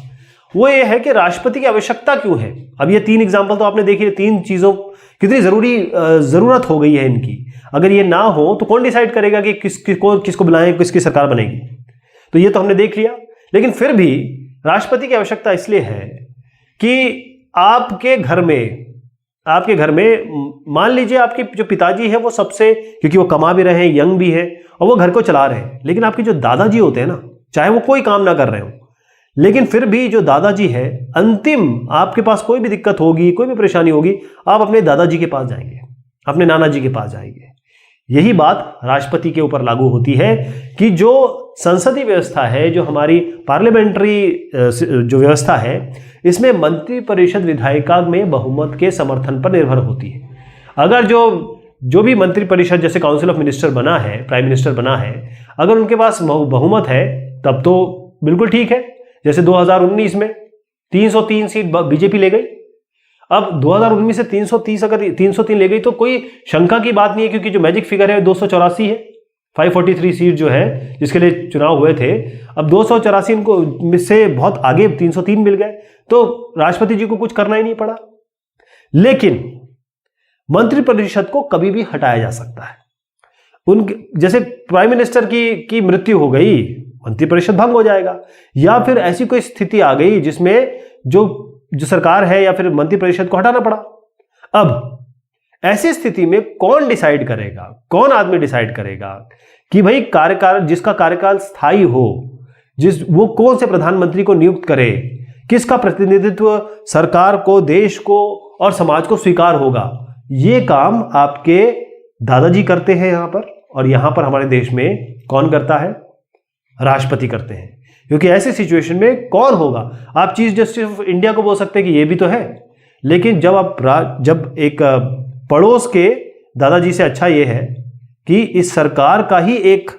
वो ये है कि राष्ट्रपति की आवश्यकता क्यों है। अब ये 3 एग्जाम्पल तो आपने देखी, 3 चीजों कितनी जरूरत हो गई है इनकी। अगर ये ना हो तो कौन डिसाइड करेगा कि किसको बुलाएं, किसकी सरकार बनेगी। तो ये तो हमने देख लिया, लेकिन फिर भी राष्ट्रपति की आवश्यकता इसलिए है कि आपके घर में मान लीजिए आपके जो पिताजी है वो सबसे, क्योंकि वो कमा भी रहे हैं, यंग भी है और वो घर को चला रहे हैं, लेकिन आपके जो दादाजी होते हैं ना, चाहे वो कोई काम ना कर रहे हो, लेकिन फिर भी जो दादाजी है, अंतिम आपके पास कोई भी दिक्कत होगी, कोई भी परेशानी होगी, आप अपने दादाजी के पास जाएंगे, अपने नाना जी के पास जाएंगे। यही बात राष्ट्रपति के ऊपर लागू होती है कि जो संसदीय व्यवस्था है, जो हमारी पार्लियामेंट्री जो व्यवस्था है, इसमें मंत्रिपरिषद विधायिका में बहुमत के समर्थन पर निर्भर होती है। अगर जो भी मंत्रिपरिषद जैसे काउंसिल ऑफ मिनिस्टर बना है, प्राइम मिनिस्टर बना है, अगर उनके पास बहुमत है तब तो बिल्कुल ठीक है। जैसे 2019 में 303 सीट बीजेपी ले गई। अब 2019 से 330 अगर 303 ले गई तो कोई शंका की बात नहीं है, क्योंकि जो मैजिक फिगर है 284 है। 543 सीट जो है जिसके लिए चुनाव हुए थे, अब 284 इनको से बहुत आगे 303 मिल गए, तो राष्ट्रपति जी को कुछ करना ही नहीं पड़ा। लेकिन मंत्रिपरिषद को कभी भी हटाया जा सकता है। उनके जैसे प्राइम मिनिस्टर की मृत्यु हो गई, मंत्रिपरिषद भंग हो जाएगा, या फिर ऐसी कोई स्थिति आ गई जिसमें जो सरकार है या फिर मंत्रिपरिषद को हटाना पड़ा। अब ऐसी स्थिति में कौन डिसाइड करेगा, कौन आदमी डिसाइड करेगा कि भाई कार्यकाल, जिसका कार्यकाल स्थायी हो, वो कौन से प्रधानमंत्री को नियुक्त करे, किसका प्रतिनिधित्व सरकार को, देश को और समाज को स्वीकार होगा। ये काम आपके दादाजी करते हैं यहां पर, और यहां पर हमारे देश में कौन करता है? राष्ट्रपति करते हैं। क्योंकि ऐसी सिचुएशन में कौन होगा? आप चीफ जस्टिस ऑफ इंडिया को बोल सकते हैं कि ये भी तो है, लेकिन जब एक पड़ोस के दादाजी से अच्छा ये है कि इस सरकार का ही एक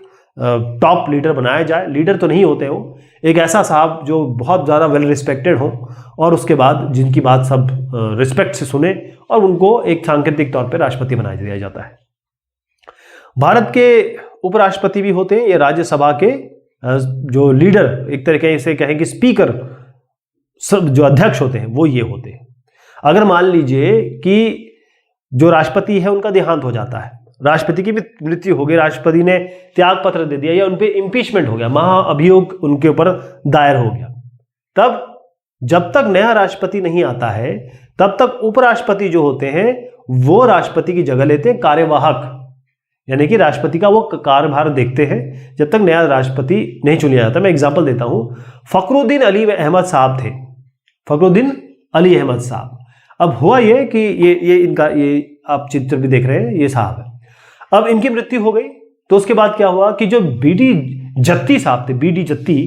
टॉप लीडर बनाया जाए। लीडर तो नहीं होते हो, एक ऐसा साहब जो बहुत ज़्यादा वेल रिस्पेक्टेड हो और उसके बाद जिनकी बात सब रिस्पेक्ट से सुने, और उनको एक सांकेतिक तौर पर राष्ट्रपति बना दिया जाता है। भारत के उपराष्ट्रपति भी होते हैं, ये राज्यसभा के जो लीडर, एक तरीके से कहें कि स्पीकर, सब जो अध्यक्ष होते हैं वो ये होते हैं। अगर मान लीजिए कि जो राष्ट्रपति है उनका देहांत हो जाता है, राष्ट्रपति की भी मृत्यु हो गई, राष्ट्रपति ने त्याग पत्र दे दिया या उन पे इम्पीचमेंट हो गया, महाअभियोग उनके ऊपर दायर हो गया, तब जब तक नया राष्ट्रपति नहीं आता है तब तक उपराष्ट्रपति जो होते हैं वो राष्ट्रपति की जगह लेते हैं, कार्यवाहक, यानी कि राष्ट्रपति का वो कार्यभार देखते हैं जब तक नया राष्ट्रपति नहीं चुना जाता। मैं एग्जांपल देता हूं, फखरुद्दीन अली अहमद साहब थे, फखरुद्दीन अली अहमद साहब। अब हुआ ये कि ये आप चित्र भी देख रहे हैं, ये साहब है। अब इनकी मृत्यु हो गई तो उसके बाद क्या हुआ कि जो बीडी जत्ती साहब थे, बीडी जत्ती,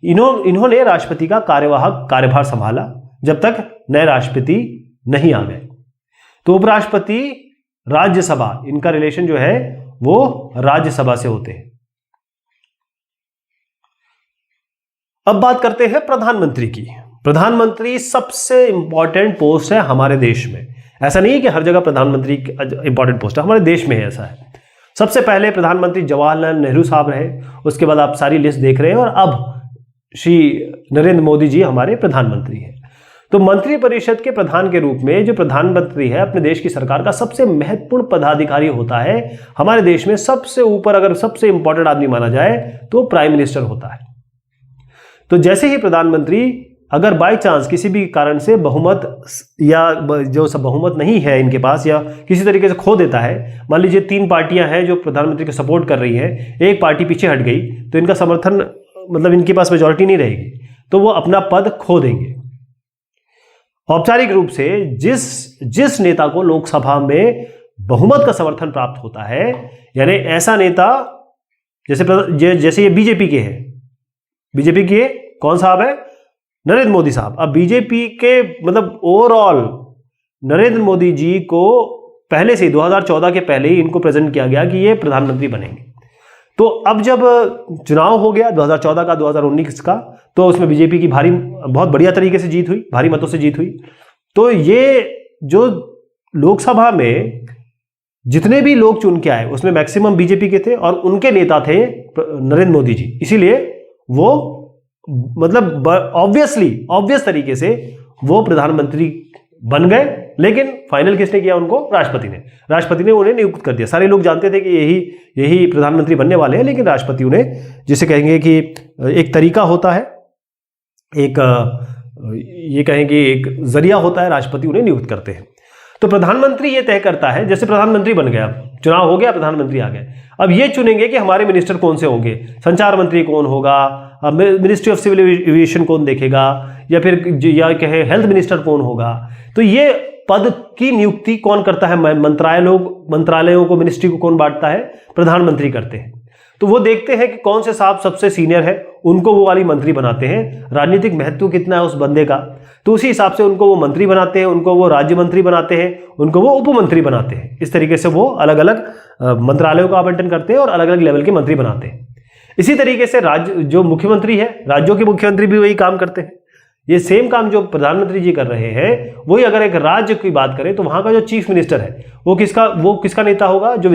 इन्होंने राष्ट्रपति का कार्यभार संभाला जब तक नए राष्ट्रपति नहीं आ गए। तो उपराष्ट्रपति, राज्यसभा, इनका रिलेशन जो है वो राज्यसभा से होते हैं। अब बात करते हैं प्रधानमंत्री की। प्रधानमंत्री सबसे इंपॉर्टेंट पोस्ट है हमारे देश में। ऐसा नहीं है कि हर जगह प्रधानमंत्री इंपॉर्टेंट पोस्ट है, हमारे देश में है ऐसा है। सबसे पहले प्रधानमंत्री जवाहरलाल नेहरू साहब रहे, उसके बाद आप सारी लिस्ट देख रहे हैं, और अब श्री नरेंद्र मोदी जी हमारे प्रधानमंत्री हैं। तो मंत्रिपरिषद के प्रधान के रूप में जो प्रधानमंत्री है अपने देश की सरकार का सबसे महत्वपूर्ण पदाधिकारी होता है। हमारे देश में सबसे ऊपर अगर सबसे इंपॉर्टेंट आदमी माना जाए तो प्राइम मिनिस्टर होता है। तो जैसे ही प्रधानमंत्री अगर बाय चांस किसी भी कारण से बहुमत या जो सब बहुमत नहीं है इनके पास, या किसी तरीके से खो देता है, मान लीजिए 3 पार्टियां हैं जो प्रधानमंत्री को सपोर्ट कर रही हैं, एक पार्टी पीछे हट गई तो इनका समर्थन, मतलब इनके पास मेजॉरिटी नहीं रहेगी, तो वो अपना पद खो देंगे। औपचारिक रूप से जिस नेता को लोकसभा में बहुमत का समर्थन प्राप्त होता है, यानी ऐसा नेता जैसे ये बीजेपी के हैं, बीजेपी के कौन साहब है? नरेंद्र मोदी साहब। अब बीजेपी के मतलब ओवरऑल नरेंद्र मोदी जी को पहले से 2014 के पहले ही इनको प्रेजेंट किया गया कि ये प्रधानमंत्री बनेंगे। तो अब जब चुनाव हो गया 2014 का, 2019 का, तो उसमें बीजेपी की बहुत बढ़िया तरीके से जीत हुई, भारी मतों से जीत हुई। तो ये जो लोकसभा में जितने भी लोग चुन के आए उसमें मैक्सिमम बीजेपी के थे और उनके नेता थे नरेंद्र मोदी जी, इसीलिए वो मतलब ऑब्वियस तरीके से वो प्रधानमंत्री बन गए। लेकिन फाइनल किसने किया उनको? राष्ट्रपति ने उन्हें नियुक्त कर दिया। सारे लोग जानते थे कि यही प्रधानमंत्री बनने वाले हैं, लेकिन राष्ट्रपति उन्हें, जिसे कहेंगे कि एक तरीका होता है, ये कहेंगे एक जरिया होता है, राष्ट्रपति उन्हें नियुक्त करते हैं। तो प्रधानमंत्री ये तय करता है, जैसे प्रधानमंत्री बन गया, चुनाव हो गया, प्रधानमंत्री आ गए, अब ये चुनेंगे कि हमारे मिनिस्टर कौन से होंगे, संचार मंत्री कौन होगा, मिनिस्ट्री ऑफ सिविल एविएशन कौन देखेगा, या फिर या कहे हेल्थ मिनिस्टर कौन होगा। तो ये पद की नियुक्ति कौन करता है? मंत्रालयों को, मिनिस्ट्री को कौन बांटता है? प्रधानमंत्री करते हैं। तो वो देखते हैं कि कौन से साहब सबसे सीनियर है, उनको वो वाली मंत्री बनाते हैं। राजनीतिक महत्व कितना है उस बंदे का, तो उसी हिसाब से उनको वो मंत्री बनाते हैं, उनको वो राज्य मंत्री बनाते हैं, उनको वो उप मंत्री बनाते हैं। इस तरीके से वो अलग अलग मंत्रालयों का आवंटन करते हैं और अलग अलग लेवल के मंत्री बनाते हैं। इसी तरीके से राज्य जो मुख्यमंत्री है, राज्यों के मुख्यमंत्री भी वही काम करते हैं। ये सेम काम जो प्रधानमंत्री जी कर रहे हैं, वही अगर एक राज्य की बात करें तो वहां का जो चीफ मिनिस्टर है वो किसका नेता होगा? जो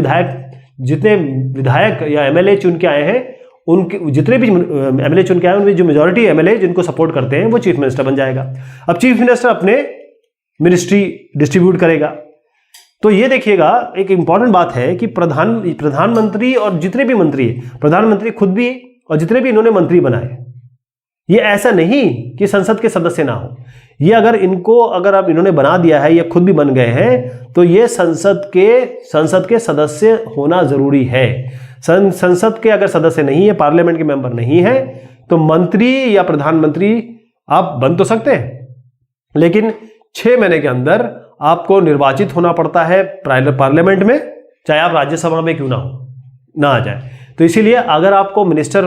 जितने विधायक या एमएलए चुन के आए हैं, उनके जितने भी एमएलए चुन के आए उनमें जो मेजॉरिटी एमएलए जिनको सपोर्ट करते हैं वो चीफ मिनिस्टर बन जाएगा। अब चीफ मिनिस्टर अपने मिनिस्ट्री डिस्ट्रीब्यूट करेगा। तो ये देखिएगा, एक इंपॉर्टेंट बात है कि प्रधानमंत्री और जितने भी मंत्री है, प्रधानमंत्री खुद भी और जितने भी इन्होंने मंत्री बनाए, ये ऐसा नहीं कि संसद के सदस्य ना हो। ये अगर इन्होंने बना दिया है या खुद भी बन गए हैं, तो ये संसद के सदस्य होना जरूरी है। संसद के अगर सदस्य नहीं है, पार्लियामेंट के मेंबर नहीं है, तो मंत्री या प्रधानमंत्री आप बन तो सकते हैं, लेकिन 6 महीने के अंदर आपको निर्वाचित होना पड़ता है पार्लियामेंट में, चाहे आप राज्यसभा में क्यों ना आ जाए। तो इसीलिए अगर आपको मिनिस्टर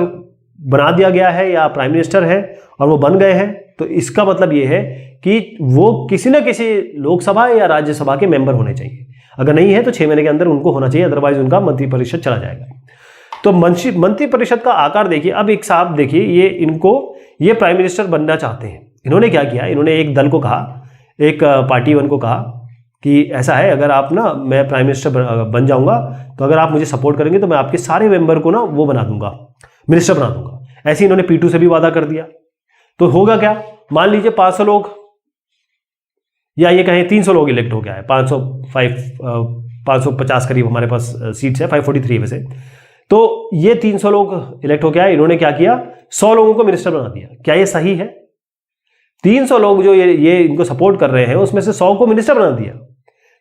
बना दिया गया है या प्राइम मिनिस्टर है और वो बन गए हैं, तो इसका मतलब ये है कि वो किसी न किसी लोकसभा या राज्यसभा के मेंबर होने चाहिए। अगर नहीं है तो 6 महीने के अंदर उनको होना चाहिए, अदरवाइज उनका मंत्रिपरिषद चला जाएगा। तो मंत्रिपरिषद का आकार देखिए। अब एक साहब देखिए, ये प्राइम मिनिस्टर बनना चाहते हैं। इन्होंने क्या किया? इन्होंने एक दल को कहा, एक पार्टी वन को कहा कि ऐसा है, अगर आप ना, मैं प्राइम मिनिस्टर बन जाऊंगा, तो अगर आप मुझे सपोर्ट करेंगे तो मैं आपके सारे मेंबर को ना वो बना दूंगा, मिनिस्टर बना दूंगा। ऐसे इन्होंने P2 से भी वादा कर दिया। तो होगा क्या? मान लीजिए 500 लोग या ये कहें 300 लोग इलेक्ट हो गया है, 550 करीब हमारे पास सीट्स है, 543 वैसे। तो ये 300 लोग इलेक्ट हो गया है। इन्होंने क्या किया? 100 लोगों को मिनिस्टर बना दिया। क्या ये सही है? 300 लोग जो ये इनको सपोर्ट कर रहे हैं, उसमें से 100 को मिनिस्टर बना दिया।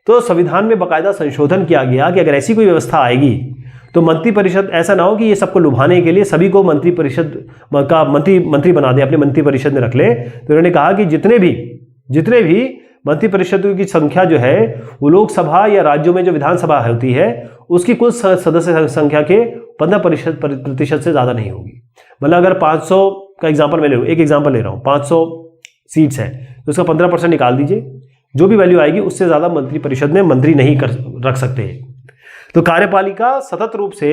तो संविधान में बाकायदा संशोधन किया गया कि अगर ऐसी कोई व्यवस्था आएगी तो मंत्रिपरिषद, ऐसा ना हो कि ये सबको लुभाने के लिए सभी को मंत्रिपरिषद का मंत्री बना दे, अपने मंत्रिपरिषद में रख ले। तो उन्होंने कहा कि जितने भी मंत्रिपरिषद की संख्या जो है, वो लोकसभा या राज्यों में जो विधानसभा होती है उसकी कुल सदस्य संख्या के 15% से ज्यादा नहीं होगी। मतलब अगर 500 का एग्जाम्पल मैं एक एग्जाम्पल ले रहा हूँ, 500 सीट्स है तो उसका 15% निकाल दीजिए, जो भी वैल्यू आएगी उससे ज्यादा मंत्रिपरिषद में मंत्री नहीं रख सकते हैं। तो कार्यपालिका सतत रूप से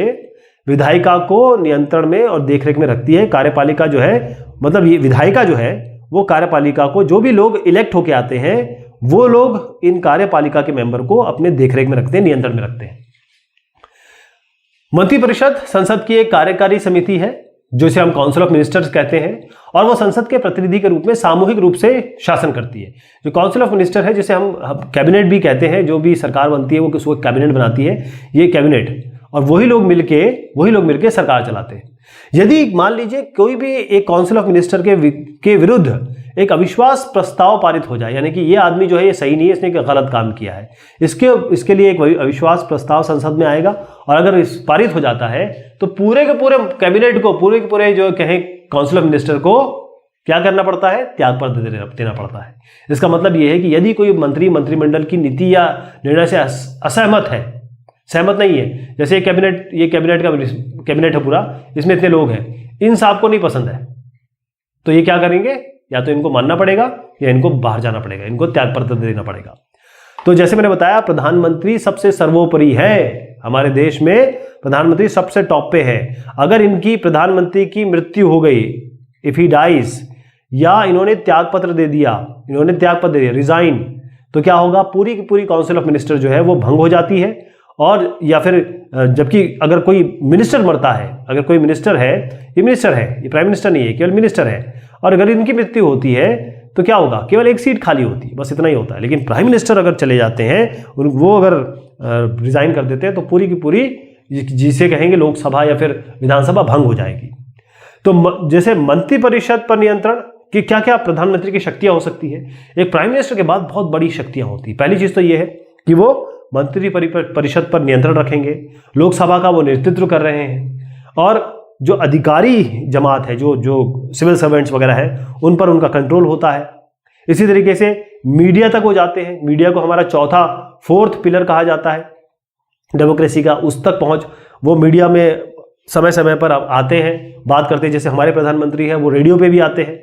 विधायिका को नियंत्रण में और देखरेख में रखती है। कार्यपालिका जो है, मतलब ये विधायिका जो है, वो कार्यपालिका को, जो भी लोग इलेक्ट होके आते हैं, वो लोग इन कार्यपालिका के मेंबर को अपने देखरेख में रखते हैं, नियंत्रण में रखते हैं। मंत्रिपरिषद संसद की एक कार्यकारी समिति है, जिसे हम काउंसिल ऑफ मिनिस्टर्स कहते हैं, और वो संसद के प्रतिनिधि के रूप में सामूहिक रूप से शासन करती है। जो काउंसिल ऑफ मिनिस्टर है, जिसे हम कैबिनेट भी कहते हैं, जो भी सरकार बनती है वो उसको कैबिनेट बनाती है, ये कैबिनेट, और वही लोग मिलके सरकार चलाते हैं। यदि मान लीजिए कोई भी एक काउंसिल ऑफ मिनिस्टर के विरुद्ध एक अविश्वास प्रस्ताव पारित हो जाए, यानी कि ये आदमी जो है ये सही नहीं है, इसने गलत काम किया है, इसके लिए एक अविश्वास प्रस्ताव संसद में आएगा, और अगर पारित हो जाता है तो पूरे के पूरे कैबिनेट को, पूरे के पूरे जो कहें काउंसिल ऑफ मिनिस्टर को क्या करना पड़ता है? त्यागपत्र देना पड़ता है। इसका मतलब यह है कि यदि कोई मंत्रिमंडल की नीति या निर्णय से सहमत नहीं है, जैसे ये कैबिनेट है पूरा, इसमें इतने लोग हैं, इन साहब को नहीं पसंद है, तो ये क्या करेंगे? या तो इनको मानना पड़ेगा या इनको बाहर जाना पड़ेगा, इनको त्यागपत्र देना पड़ेगा। तो जैसे मैंने बताया, प्रधानमंत्री सबसे सर्वोपरि है। हमारे देश में प्रधानमंत्री सबसे टॉप पे है। अगर इनकी प्रधानमंत्री की मृत्यु हो गई इफ ही डाइज, या इन्होंने त्याग पत्र दे दिया, रिजाइन, तो क्या होगा, पूरी की पूरी काउंसिल ऑफ मिनिस्टर जो है वो भंग हो जाती है। और या फिर जबकि अगर कोई मिनिस्टर मरता है, अगर कोई मिनिस्टर है, ये प्राइम मिनिस्टर नहीं है, केवल मिनिस्टर है, और अगर इनकी मृत्यु होती है तो क्या होगा, केवल एक सीट खाली होती है, बस इतना ही होता है। लेकिन प्राइम मिनिस्टर अगर चले जाते हैं, वो अगर रिजाइन कर देते हैं तो पूरी की पूरी, जिसे कहेंगे लोकसभा या फिर विधानसभा, भंग हो जाएगी। तो जैसे मंत्रिपरिषद पर नियंत्रण कि क्या क्या प्रधानमंत्री की शक्तियां हो सकती है। एक प्राइम मिनिस्टर के बाद बहुत बड़ी शक्तियां होती है। पहली चीज तो ये है कि वो मंत्री परिषद पर नियंत्रण रखेंगे, लोकसभा का वो नेतृत्व कर रहे हैं, और जो अधिकारी जमात है, जो सिविल सर्वेंट्स वगैरह है, उन पर उनका कंट्रोल होता है। इसी तरीके से मीडिया तक वो जाते हैं। मीडिया को हमारा फोर्थ पिलर कहा जाता है डेमोक्रेसी का। उस तक पहुंच, वो मीडिया में समय समय पर आते हैं, बात करते हैं। जैसे हमारे प्रधानमंत्री हैं, वो रेडियो पे भी आते हैं।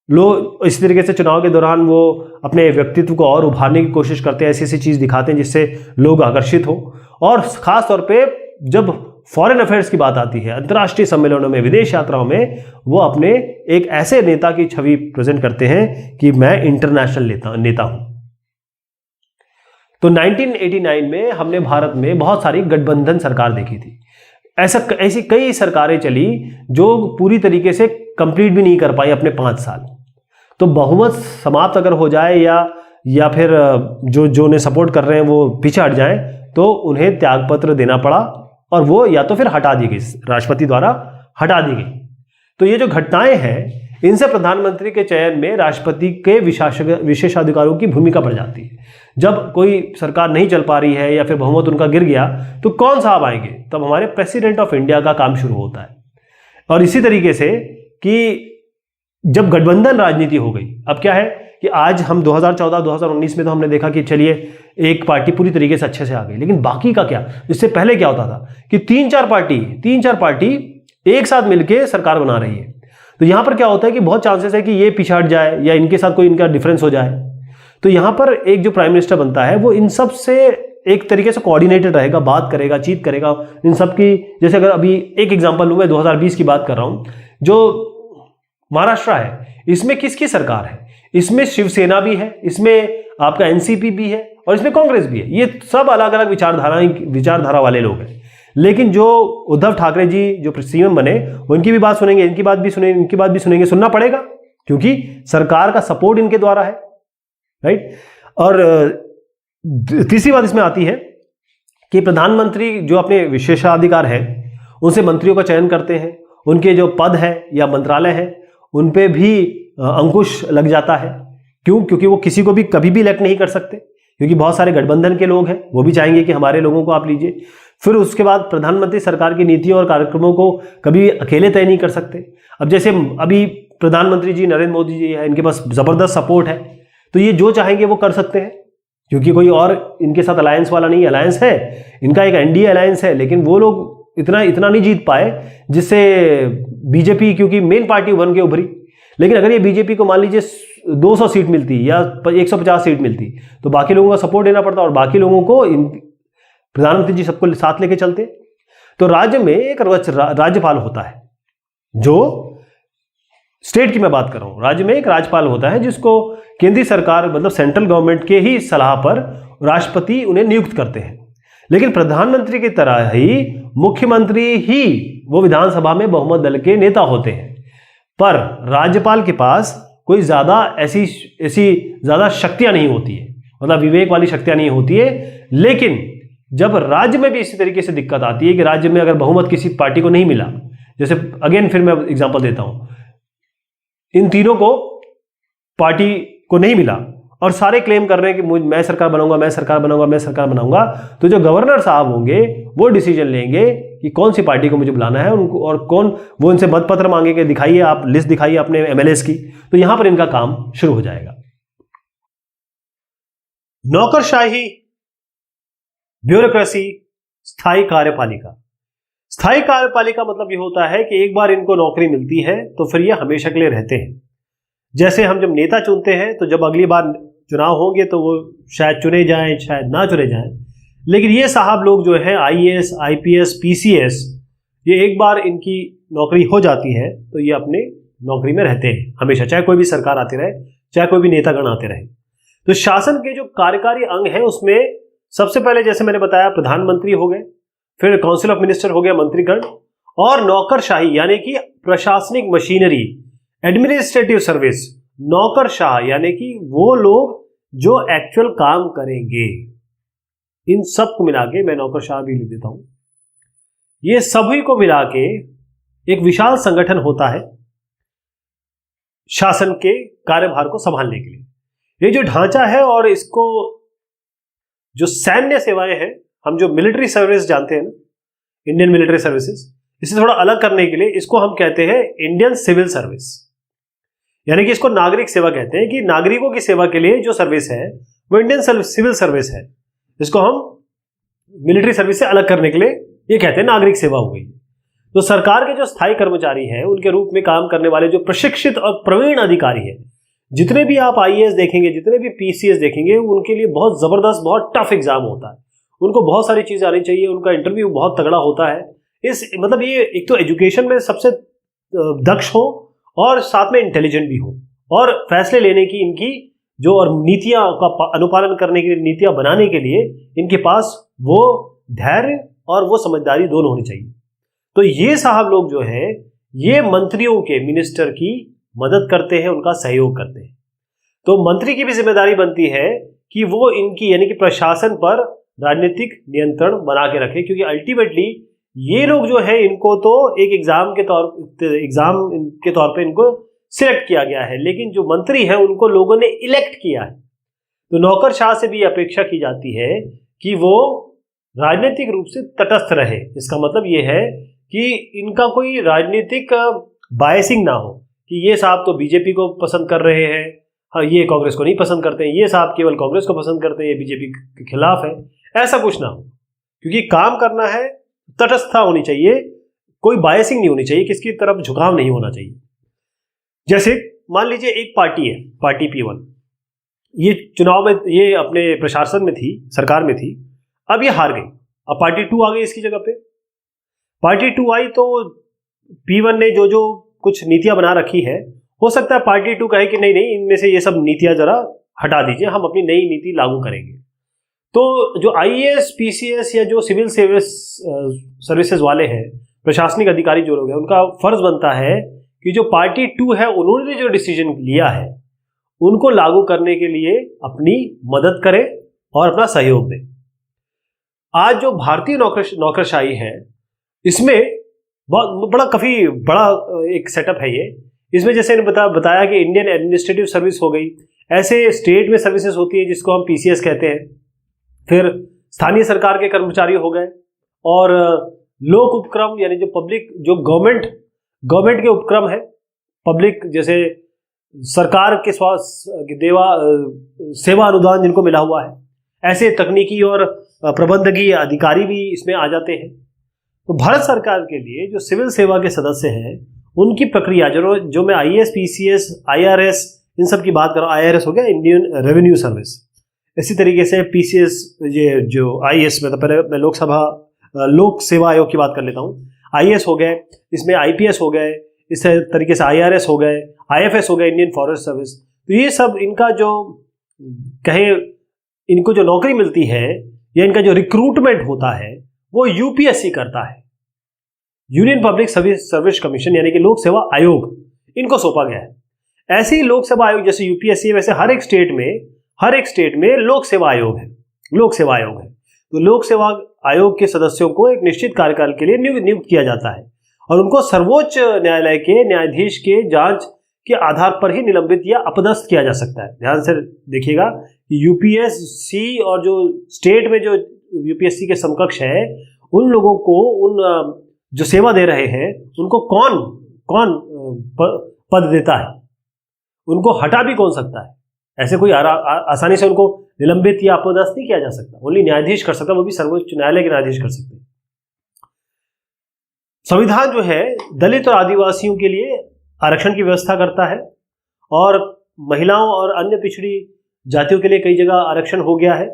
लोग इस तरीके से चुनाव के दौरान वो अपने व्यक्तित्व को और उभारने की कोशिश करते हैं, ऐसी ऐसी चीज़ दिखाते हैं जिससे लोग आकर्षित हो। और ख़ास तौर पे जब फॉरेन अफेयर्स की बात आती है, अंतर्राष्ट्रीय सम्मेलनों में, विदेश यात्राओं में, वो अपने एक ऐसे नेता की छवि प्रेजेंट करते हैं कि मैं इंटरनेशनल नेता हूं। तो 1989 में हमने भारत में बहुत सारी गठबंधन सरकार देखी थी। ऐसी कई सरकारें चली जो पूरी तरीके से कंप्लीट भी नहीं कर पाई अपने 5 साल। तो बहुमत समाप्त अगर हो जाए या फिर जो उन्हें सपोर्ट कर रहे हैं वो पीछे हट जाएं, तो उन्हें त्यागपत्र देना पड़ा, और वो या तो फिर हटा दी गई, राष्ट्रपति द्वारा हटा दी गई। तो ये जो घटनाएं हैं, इनसे प्रधानमंत्री के चयन में राष्ट्रपति के विशेषाधिकारों की भूमिका बढ़ जाती है। जब कोई सरकार नहीं चल पा रही है या फिर बहुमत उनका गिर गया, तो कौन साहब आएंगे, तब हमारे प्रेसिडेंट ऑफ इंडिया का काम शुरू होता है। और इसी तरीके से कि जब गठबंधन राजनीति हो गई, अब क्या है कि आज हम 2014-2019 में तो हमने देखा कि चलिए एक पार्टी पूरी तरीके से अच्छे से आ गई, लेकिन बाकी का क्या, इससे पहले क्या होता था कि 3-4 पार्टी एक साथ मिलकर सरकार बना रही है। तो यहां पर क्या होता है कि बहुत चांसेस है कि ये पीछे हट जाए या इनके साथ कोई इनका डिफरेंस हो जाए। तो यहां पर एक जो प्राइम मिनिस्टर बनता है, वो इन सब से एक तरीके से कोऑर्डिनेटेड रहेगा, बात करेगा, चीत करेगा इन सब की। जैसे अगर अभी एक एग्जांपल लूं, मैं 2020 की बात कर रहा हूं, जो महाराष्ट्र है, इसमें किसकी सरकार है, इसमें शिवसेना भी है, इसमें आपका एनसीपी भी है, और इसमें कांग्रेस भी है। ये सब अलग अलग विचारधारा वाले लोग हैं। लेकिन जो उद्धव ठाकरे जी जो सीएम बने, उनकी भी बात सुनेंगे, इनकी बात भी सुनेंगे, इनकी बात भी सुनेंगे, सुनना पड़ेगा, क्योंकि सरकार का सपोर्ट इनके द्वारा है, राइट। और तीसरी बात इसमें आती है कि प्रधानमंत्री जो अपने विशेषाधिकार है, उनसे मंत्रियों का चयन करते हैं। उनके जो पद है या मंत्रालय है, उन पे भी अंकुश लग जाता है। क्यों? क्योंकि वो किसी को भी कभी भी इलेक्ट नहीं कर सकते, क्योंकि बहुत सारे गठबंधन के लोग हैं, वो भी चाहेंगे कि हमारे लोगों को आप लीजिए। फिर उसके बाद प्रधानमंत्री सरकार की नीतियों और कार्यक्रमों को कभी अकेले तय नहीं कर सकते। अब जैसे अभी प्रधानमंत्री जी नरेंद्र मोदी जी है, इनके पास जबरदस्त सपोर्ट है, तो ये जो चाहेंगे वो कर सकते हैं, क्योंकि कोई और इनके साथ अलायंस वाला नहीं। अलायंस है इनका, एक एनडीए अलायंस है, लेकिन वो लोग इतना नहीं जीत पाए जिससे बीजेपी, क्योंकि मेन पार्टी बन के उभरी। लेकिन अगर ये बीजेपी को मान लीजिए 200 सीट मिलती या 150 सीट मिलती, तो बाकी लोगों का सपोर्ट देना पड़ता, और बाकी लोगों को प्रधानमंत्री जी सबको साथ लेके चलते। तो राज्य में एक राज्यपाल होता है, जो स्टेट की मैं बात कर रहा हूं, राज्य में एक राज्यपाल होता है जिसको केंद्रीय सरकार, मतलब सेंट्रल गवर्नमेंट के ही सलाह पर राष्ट्रपति उन्हें नियुक्त करते हैं। लेकिन प्रधानमंत्री की तरह ही मुख्यमंत्री ही वो विधानसभा में बहुमत दल के नेता होते हैं, पर राज्यपाल के पास कोई ज्यादा ऐसी ज्यादा शक्तियां नहीं होती है, मतलब विवेक वाली शक्तियां नहीं होती है। लेकिन जब राज्य में भी इसी तरीके से दिक्कत आती है कि राज्य में अगर बहुमत किसी पार्टी को नहीं मिला, जैसे अगेन फिर मैं एग्जांपल देता हूं, इन तीनों को पार्टी को नहीं मिला और सारे क्लेम कर रहे हैं कि मैं सरकार बनाऊंगा, मैं सरकार बनाऊंगा, मैं सरकार बनाऊंगा, तो जो गवर्नर साहब होंगे वो डिसीजन लेंगे कि कौन सी पार्टी को मुझे बुलाना है उनको, और कौन, वो इनसे मत पत्र मांगेंगे, दिखाइए आप लिस्ट दिखाइए अपने एमएलएस की। तो यहां पर इनका काम शुरू हो जाएगा। नौकरशाही, ब्यूरोक्रेसी, स्थायी कार्यपालिका। स्थायी कार्यपालिका मतलब ये होता है कि एक बार इनको नौकरी मिलती है तो फिर ये हमेशा के लिए रहते हैं। जैसे हम जब नेता चुनते हैं, तो जब अगली बार चुनाव होंगे तो वो शायद चुने जाएं, शायद ना चुने जाएं, लेकिन ये साहब लोग जो है आईएएस, आईपीएस, पीसीएस, ये एक बार इनकी नौकरी हो जाती है तो ये अपने नौकरी में रहते हैं हमेशा, चाहे कोई भी सरकार आती रहे, चाहे कोई भी नेतागण आते रहे। तो शासन के जो कार्यकारी अंग है उसमें सबसे पहले जैसे मैंने बताया प्रधानमंत्री हो गए, फिर काउंसिल ऑफ मिनिस्टर हो गया मंत्रीगण, और नौकरशाही यानी कि प्रशासनिक मशीनरी, एडमिनिस्ट्रेटिव सर्विस, नौकरशाह यानी कि वो लोग जो एक्चुअल काम करेंगे, इन सब को मिला के मैं नौकरशाह भी लिख देता हूं। ये सभी को मिला के एक विशाल संगठन होता है शासन के कार्यभार को संभालने के लिए। ये जो ढांचा है और इसको जो सैन्य सेवाएं हैं, हम जो मिलिट्री सर्विस जानते हैं ना, इंडियन मिलिट्री सर्विसेज, इसे थोड़ा अलग करने के लिए इसको हम कहते हैं इंडियन सिविल सर्विस, यानी कि इसको नागरिक सेवा कहते हैं कि नागरिकों की सेवा के लिए जो सर्विस है वो इंडियन सिविल सर्विस है। इसको हम मिलिट्री सर्विस से अलग करने के लिए ये कहते हैं नागरिक सेवा हो गई। तो सरकार के जो स्थायी कर्मचारी हैं उनके रूप में काम करने वाले जो प्रशिक्षित और प्रवीण अधिकारी हैं, जितने भी आप आईएएस देखेंगे, जितने भी पीसीएस देखेंगे, उनके लिए बहुत जबरदस्त, बहुत टफ एग्जाम होता है। उनको बहुत सारी चीजें आनी चाहिए, उनका इंटरव्यू बहुत तगड़ा होता है। इस मतलब ये एक तो एजुकेशन में सबसे दक्ष हो और साथ में इंटेलिजेंट भी हो, और फैसले लेने की इनकी जो और नीतियां का अनुपालन करने के लिए, नीतियां बनाने के लिए इनके पास वो धैर्य और वो समझदारी दोनों होनी चाहिए। तो ये साहब लोग जो है ये मंत्रियों के, मिनिस्टर की मदद करते हैं, उनका सहयोग करते हैं। तो मंत्री की भी जिम्मेदारी बनती है कि वो इनकी यानी कि प्रशासन पर राजनीतिक नियंत्रण बना के रखे, क्योंकि अल्टीमेटली ये लोग जो है इनको तो एक एग्जाम के तौर पे इनको सिलेक्ट किया गया है, लेकिन जो मंत्री है उनको लोगों ने इलेक्ट किया है। तो नौकरशाह से भी अपेक्षा की जाती है कि वो राजनीतिक रूप से तटस्थ रहे। इसका मतलब ये है कि इनका कोई राजनीतिक बायसिंग ना हो कि ये साहब तो बीजेपी को पसंद कर रहे हैं, हाँ ये कांग्रेस को नहीं पसंद करते हैं, ये साहब केवल कांग्रेस को पसंद करते हैं, ये बीजेपी के खिलाफ है, ऐसा कुछ ना हो। क्योंकि काम करना है, तटस्थता होनी चाहिए, कोई बायसिंग नहीं होनी चाहिए, किसकी तरफ झुकाव नहीं होना चाहिए। जैसे मान लीजिए एक पार्टी है, पार्टी P1, ये चुनाव में, ये अपने प्रशासन में थी, सरकार में थी, अब ये हार गई, अब पार्टी 2 आ गई इसकी जगह पे। पार्टी 2 आई तो P1 ने जो कुछ नीतियां बना रखी है, हो सकता है पार्टी 2 कहे कि नहीं नहीं, इनमें से ये सब नीतियां जरा हटा दीजिए, हम अपनी नई नीति लागू करेंगे। तो जो आईएएस, पीसीएस या जो सिविल सर्विसेज वाले हैं, प्रशासनिक अधिकारी जो लोग हैं, उनका फर्ज बनता है कि जो पार्टी 2 है उन्होंने जो डिसीजन लिया है उनको लागू करने के लिए अपनी मदद करें और अपना सहयोग दें। आज जो भारतीय नौकरशाही है, इसमें बहुत काफी बड़ा एक सेटअप है ये। इसमें जैसे बताया कि इंडियन एडमिनिस्ट्रेटिव सर्विस हो गई, ऐसे स्टेट में सर्विसेज होती है जिसको हम पीसीएस कहते हैं, फिर स्थानीय सरकार के कर्मचारी हो गए, और लोक उपक्रम यानी जो पब्लिक, जो गवर्नमेंट के उपक्रम है, पब्लिक जैसे सरकार के सेवा अनुदान जिनको मिला हुआ है, ऐसे तकनीकी और प्रबंधकीय अधिकारी भी इसमें आ जाते हैं। तो भारत सरकार के लिए जो सिविल सेवा के सदस्य हैं उनकी प्रक्रिया, जो मैं आईएएस, पीसीएस, आईआरएस, इन सब की बात कर रहा हूँ, आईआरएस हो गया इंडियन रेवेन्यू सर्विस, इसी तरीके से पीसीएस, ये जो आईएएस में, तो पहले मैं लोक सेवा आयोग की बात कर लेता हूँ, आईएएस हो गए, इसमें आईपीएस हो गए, इस तरीके से आईआरएस हो गए, आईएफएस हो गए, इंडियन फॉरेस्ट सर्विस। तो ये सब इनका जो इनको जो नौकरी मिलती है या इनका जो रिक्रूटमेंट होता है वो यूपीएससी करता है, यूनियन पब्लिक सर्विस कमीशन, यानी कि लोक सेवा आयोग, इनको सौंपा गया है। ऐसे ही लोक सेवा आयोग जैसे यूपीएससी, वैसे हर एक स्टेट में लोक सेवा आयोग है। तो लोक सेवा आयोग के सदस्यों को एक निश्चित कार्यकाल के लिए नियुक्त किया जाता है, और उनको सर्वोच्च न्यायालय के न्यायाधीश के जांच के आधार पर ही निलंबित या अपदस्थ किया जा सकता है। ध्यान से देखिएगा कि यूपीएससी और जो स्टेट में जो यूपीएससी के समकक्ष है, उन लोगों को, उन जो सेवा दे रहे हैं, उनको कौन पद देता है, उनको हटा भी कौन सकता है। ऐसे कोई आसानी से उनको निलंबित या अपदस्थ नहीं किया जा सकता, ओनली न्यायाधीश कर सकता, वो भी सर्वोच्च न्यायालय के न्यायाधीश कर सकते हैं। संविधान जो है दलित और आदिवासियों के लिए आरक्षण की व्यवस्था करता है, और महिलाओं और अन्य पिछड़ी जातियों के लिए कई जगह आरक्षण हो गया है।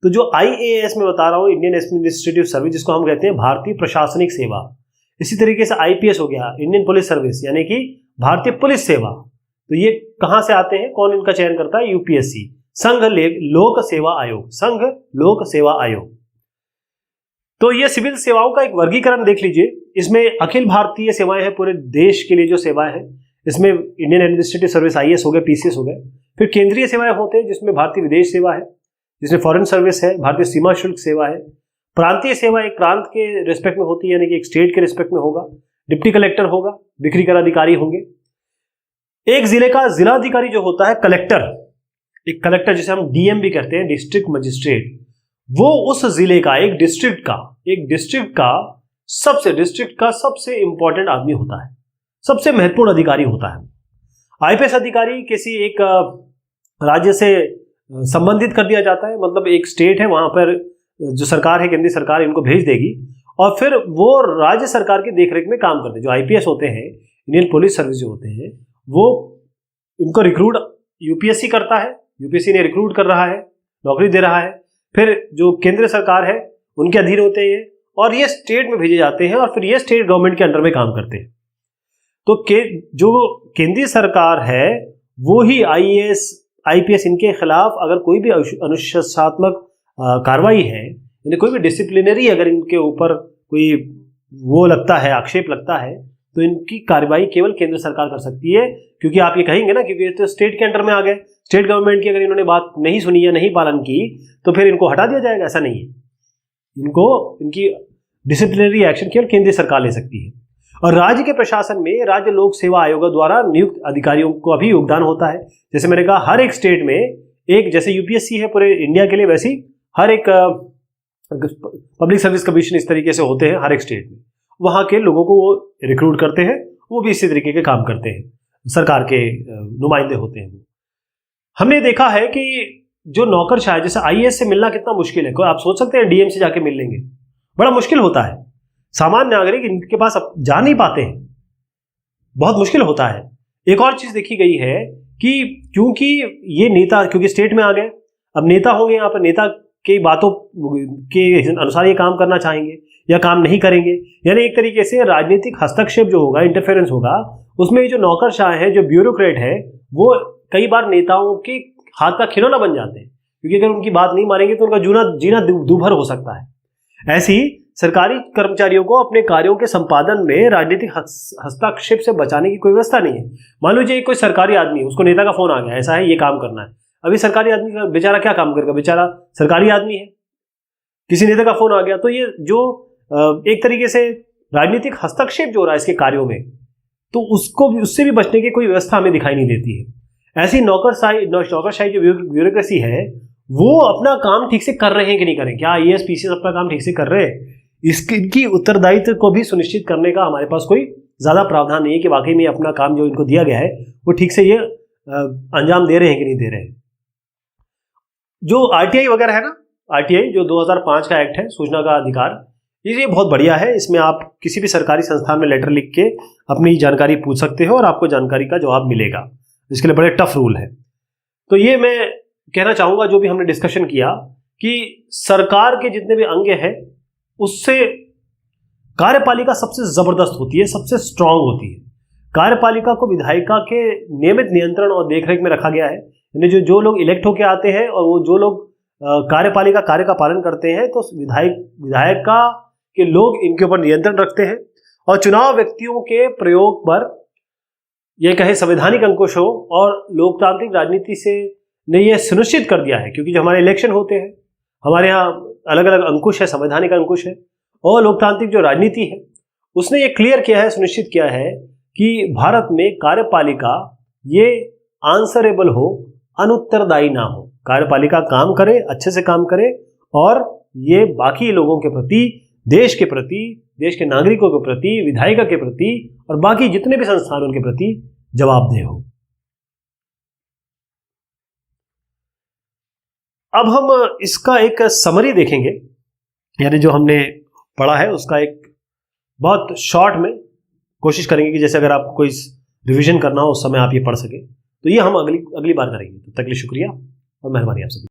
तो जो आईएएस में बता रहा हूँ, इंडियन एडमिनिस्ट्रेटिव सर्विस, जिसको हम कहते हैं भारतीय प्रशासनिक सेवा, इसी तरीके से आईपीएस हो गया, इंडियन पुलिस सर्विस, यानी कि भारतीय पुलिस सेवा, तो ये कहां से आते हैं, कौन इनका चयन करता है, यूपीएससी, संघ लोक सेवा आयोग, संघ लोक सेवा आयोग। तो ये सिविल सेवाओं का एक वर्गीकरण देख लीजिए। इसमें अखिल भारतीय सेवाएं हैं, पूरे देश के लिए जो सेवाएं हैं, इसमें इंडियन एडमिनिस्ट्रेटिव सर्विस आईएएस हो गए, पीसीएस हो गए। फिर केंद्रीय सेवाएं होते हैं जिसमें भारतीय विदेश सेवा है, जिसमें फॉरेन सर्विस है, भारतीय सीमा शुल्क सेवा है। प्रांतीय सेवा एक प्रांत के रिस्पेक्ट में होती है, यानी कि एक स्टेट के रिस्पेक्ट में होगा, डिप्टी कलेक्टर होगा, बिक्री कर अधिकारी होंगे। एक जिले का जिलाधिकारी जो होता है कलेक्टर, एक कलेक्टर जिसे हम डीएम भी कहते हैं, डिस्ट्रिक्ट मजिस्ट्रेट, वो उस जिले का एक डिस्ट्रिक्ट का सबसे इंपॉर्टेंट आदमी होता है, सबसे महत्वपूर्ण अधिकारी होता है। आईपीएस अधिकारी किसी एक राज्य से संबंधित कर दिया जाता है, मतलब एक स्टेट है, वहां पर जो सरकार है, केंद्रीय सरकार इनको भेज देगी और फिर वो राज्य सरकार की देखरेख में काम करते हैं। जो आईपीएस होते हैं, इंडियन पुलिस सर्विस जो होते हैं, वो इनको रिक्रूट यूपीएससी करता है, यूपीएससी ने रिक्रूट कर रहा है, नौकरी दे रहा है। फिर जो केंद्र सरकार है उनके अधीन होते हैं और ये स्टेट में भेजे जाते हैं और फिर ये स्टेट गवर्नमेंट के अंडर में काम करते हैं। तो जो केंद्रीय सरकार है वो ही आईएएस आईपीएस इनके खिलाफ अगर कोई भी अनुशासनात्मक कार्रवाई है, यानी कोई भी डिसिप्लिनरी अगर इनके ऊपर कोई वो लगता है, आक्षेप लगता है, तो इनकी कार्रवाई केवल केंद्र सरकार कर सकती है। क्योंकि आप ये कहेंगे ना, क्योंकि ये तो स्टेट के अंडर में आ गए, स्टेट गवर्नमेंट की अगर इन्होंने बात नहीं सुनी या नहीं पालन की तो फिर इनको हटा दिया जाएगा, ऐसा नहीं है। इनकी डिसिप्लिनरी एक्शन केवल केंद्रीय सरकार ले सकती है। और राज्य के प्रशासन में राज्य लोक सेवा आयोग द्वारा नियुक्त अधिकारियों को भी योगदान होता है। जैसे मैंने कहा, हर एक स्टेट में एक, जैसे यूपीएससी है पूरे इंडिया के लिए, वैसी हर एक पब्लिक सर्विस कमीशन इस तरीके से होते हैं हर एक स्टेट में। वहां के लोगों को वो रिक्रूट करते हैं, वो भी इसी तरीके के काम करते हैं, सरकार के नुमाइंदे होते हैं वो। हमने देखा है कि जो नौकरशाह, जैसे आईएएस से मिलना कितना मुश्किल है, कोई आप सोच सकते हैं डीएम से जाके मिल लेंगे, बड़ा मुश्किल होता है। सामान्य नागरिक इनके पास जा नहीं पाते हैं, बहुत मुश्किल होता है। एक और चीज देखी गई है कि क्योंकि ये नेता, क्योंकि स्टेट में आ गए, अब नेता होंगे, यहाँ पर नेता की बातों के अनुसार ये काम करना चाहेंगे या काम नहीं करेंगे, यानी एक तरीके से राजनीतिक हस्तक्षेप जो होगा, इंटरफेरेंस होगा, उसमें जो नौकरशाह है, जो ब्यूरोक्रेट है, वो कई बार नेताओं के हाथ का खिलौना बन जाते हैं, क्योंकि अगर उनकी बात नहीं मानेंगे तो उनका जीना दूभर हो सकता है। ऐसी सरकारी कर्मचारियों को अपने कार्यों के संपादन में राजनीतिक हस्तक्षेप से बचाने की कोई व्यवस्था नहीं है। मान लीजिए कोई सरकारी आदमी है, उसको नेता का फोन आ गया, ऐसा है, ये काम करना है। अभी सरकारी आदमी का बेचारा क्या काम करेगा, बेचारा सरकारी आदमी है, किसी नेता का फोन आ गया, तो ये जो एक तरीके से राजनीतिक हस्तक्षेप जो हो रहा है इसके कार्यों में, तो उससे भी बचने की कोई व्यवस्था हमें दिखाई नहीं देती है। ऐसी नौकरशाही जो ब्यूरोक्रेसी है, वो अपना काम ठीक से कर रहे हैं कि नहीं कर रहे हैं, क्या आईएएस पीसीएस अपना काम ठीक से कर रहे हैं, इनकी उत्तरदायित्व को भी सुनिश्चित करने का हमारे पास कोई ज्यादा प्रावधान नहीं है कि वाकई में अपना काम जो इनको दिया गया है वो ठीक से ये अंजाम दे रहे हैं कि नहीं दे रहे हैं। जो आरटीआई वगैरह है ना, आरटीआई जो 2005 का एक्ट है, सूचना का अधिकार, ये बहुत बढ़िया है। इसमें आप किसी भी सरकारी संस्थान में लेटर लिख के अपनी जानकारी पूछ सकते हो और आपको जानकारी का जवाब मिलेगा। इसके लिए बड़े टफ रूल है। तो ये मैं कहना चाहूंगा, जो भी हमने डिस्कशन किया, कि सरकार के जितने भी अंग हैं उससे कार्यपालिका सबसे जबरदस्त होती है, सबसे स्ट्रांग होती है। कार्यपालिका को विधायिका के नियमित नियंत्रण और देखरेख में रखा गया है, यानी जो लोग इलेक्ट होकर आते हैं और वो जो लोग कार्यपालिका कार्य का पालन करते हैं, तो विधायिका के लोग इनके ऊपर नियंत्रण रखते हैं। और चुनाव व्यक्तियों के प्रयोग पर यह कहे संवैधानिक अंकुश हो, और लोकतांत्रिक राजनीति से ने यह सुनिश्चित कर दिया है, क्योंकि जो हमारे इलेक्शन होते हैं, हमारे यहाँ अलग अलग अंकुश है, संवैधानिक अंकुश है और लोकतांत्रिक जो राजनीति है, उसने ये क्लियर किया है, सुनिश्चित किया है कि भारत में कार्यपालिका ये आंसरेबल हो, अनुत्तरदायी ना हो। कार्यपालिका काम करे, अच्छे से काम करे और ये बाकी लोगों के प्रति, देश के प्रति, देश के नागरिकों के प्रति, विधायिका के प्रति और बाकी जितने भी संस्थान उनके प्रति जवाबदेह हो। अब हम इसका एक समरी देखेंगे, यानी जो हमने पढ़ा है उसका एक बहुत शॉर्ट में कोशिश करेंगे कि जैसे अगर आपको कोई रिवीजन करना हो उस समय आप ये पढ़ सके। तो ये हम अगली बार करेंगे। तब तक के लिए शुक्रिया और मेहरबानी आप सभी।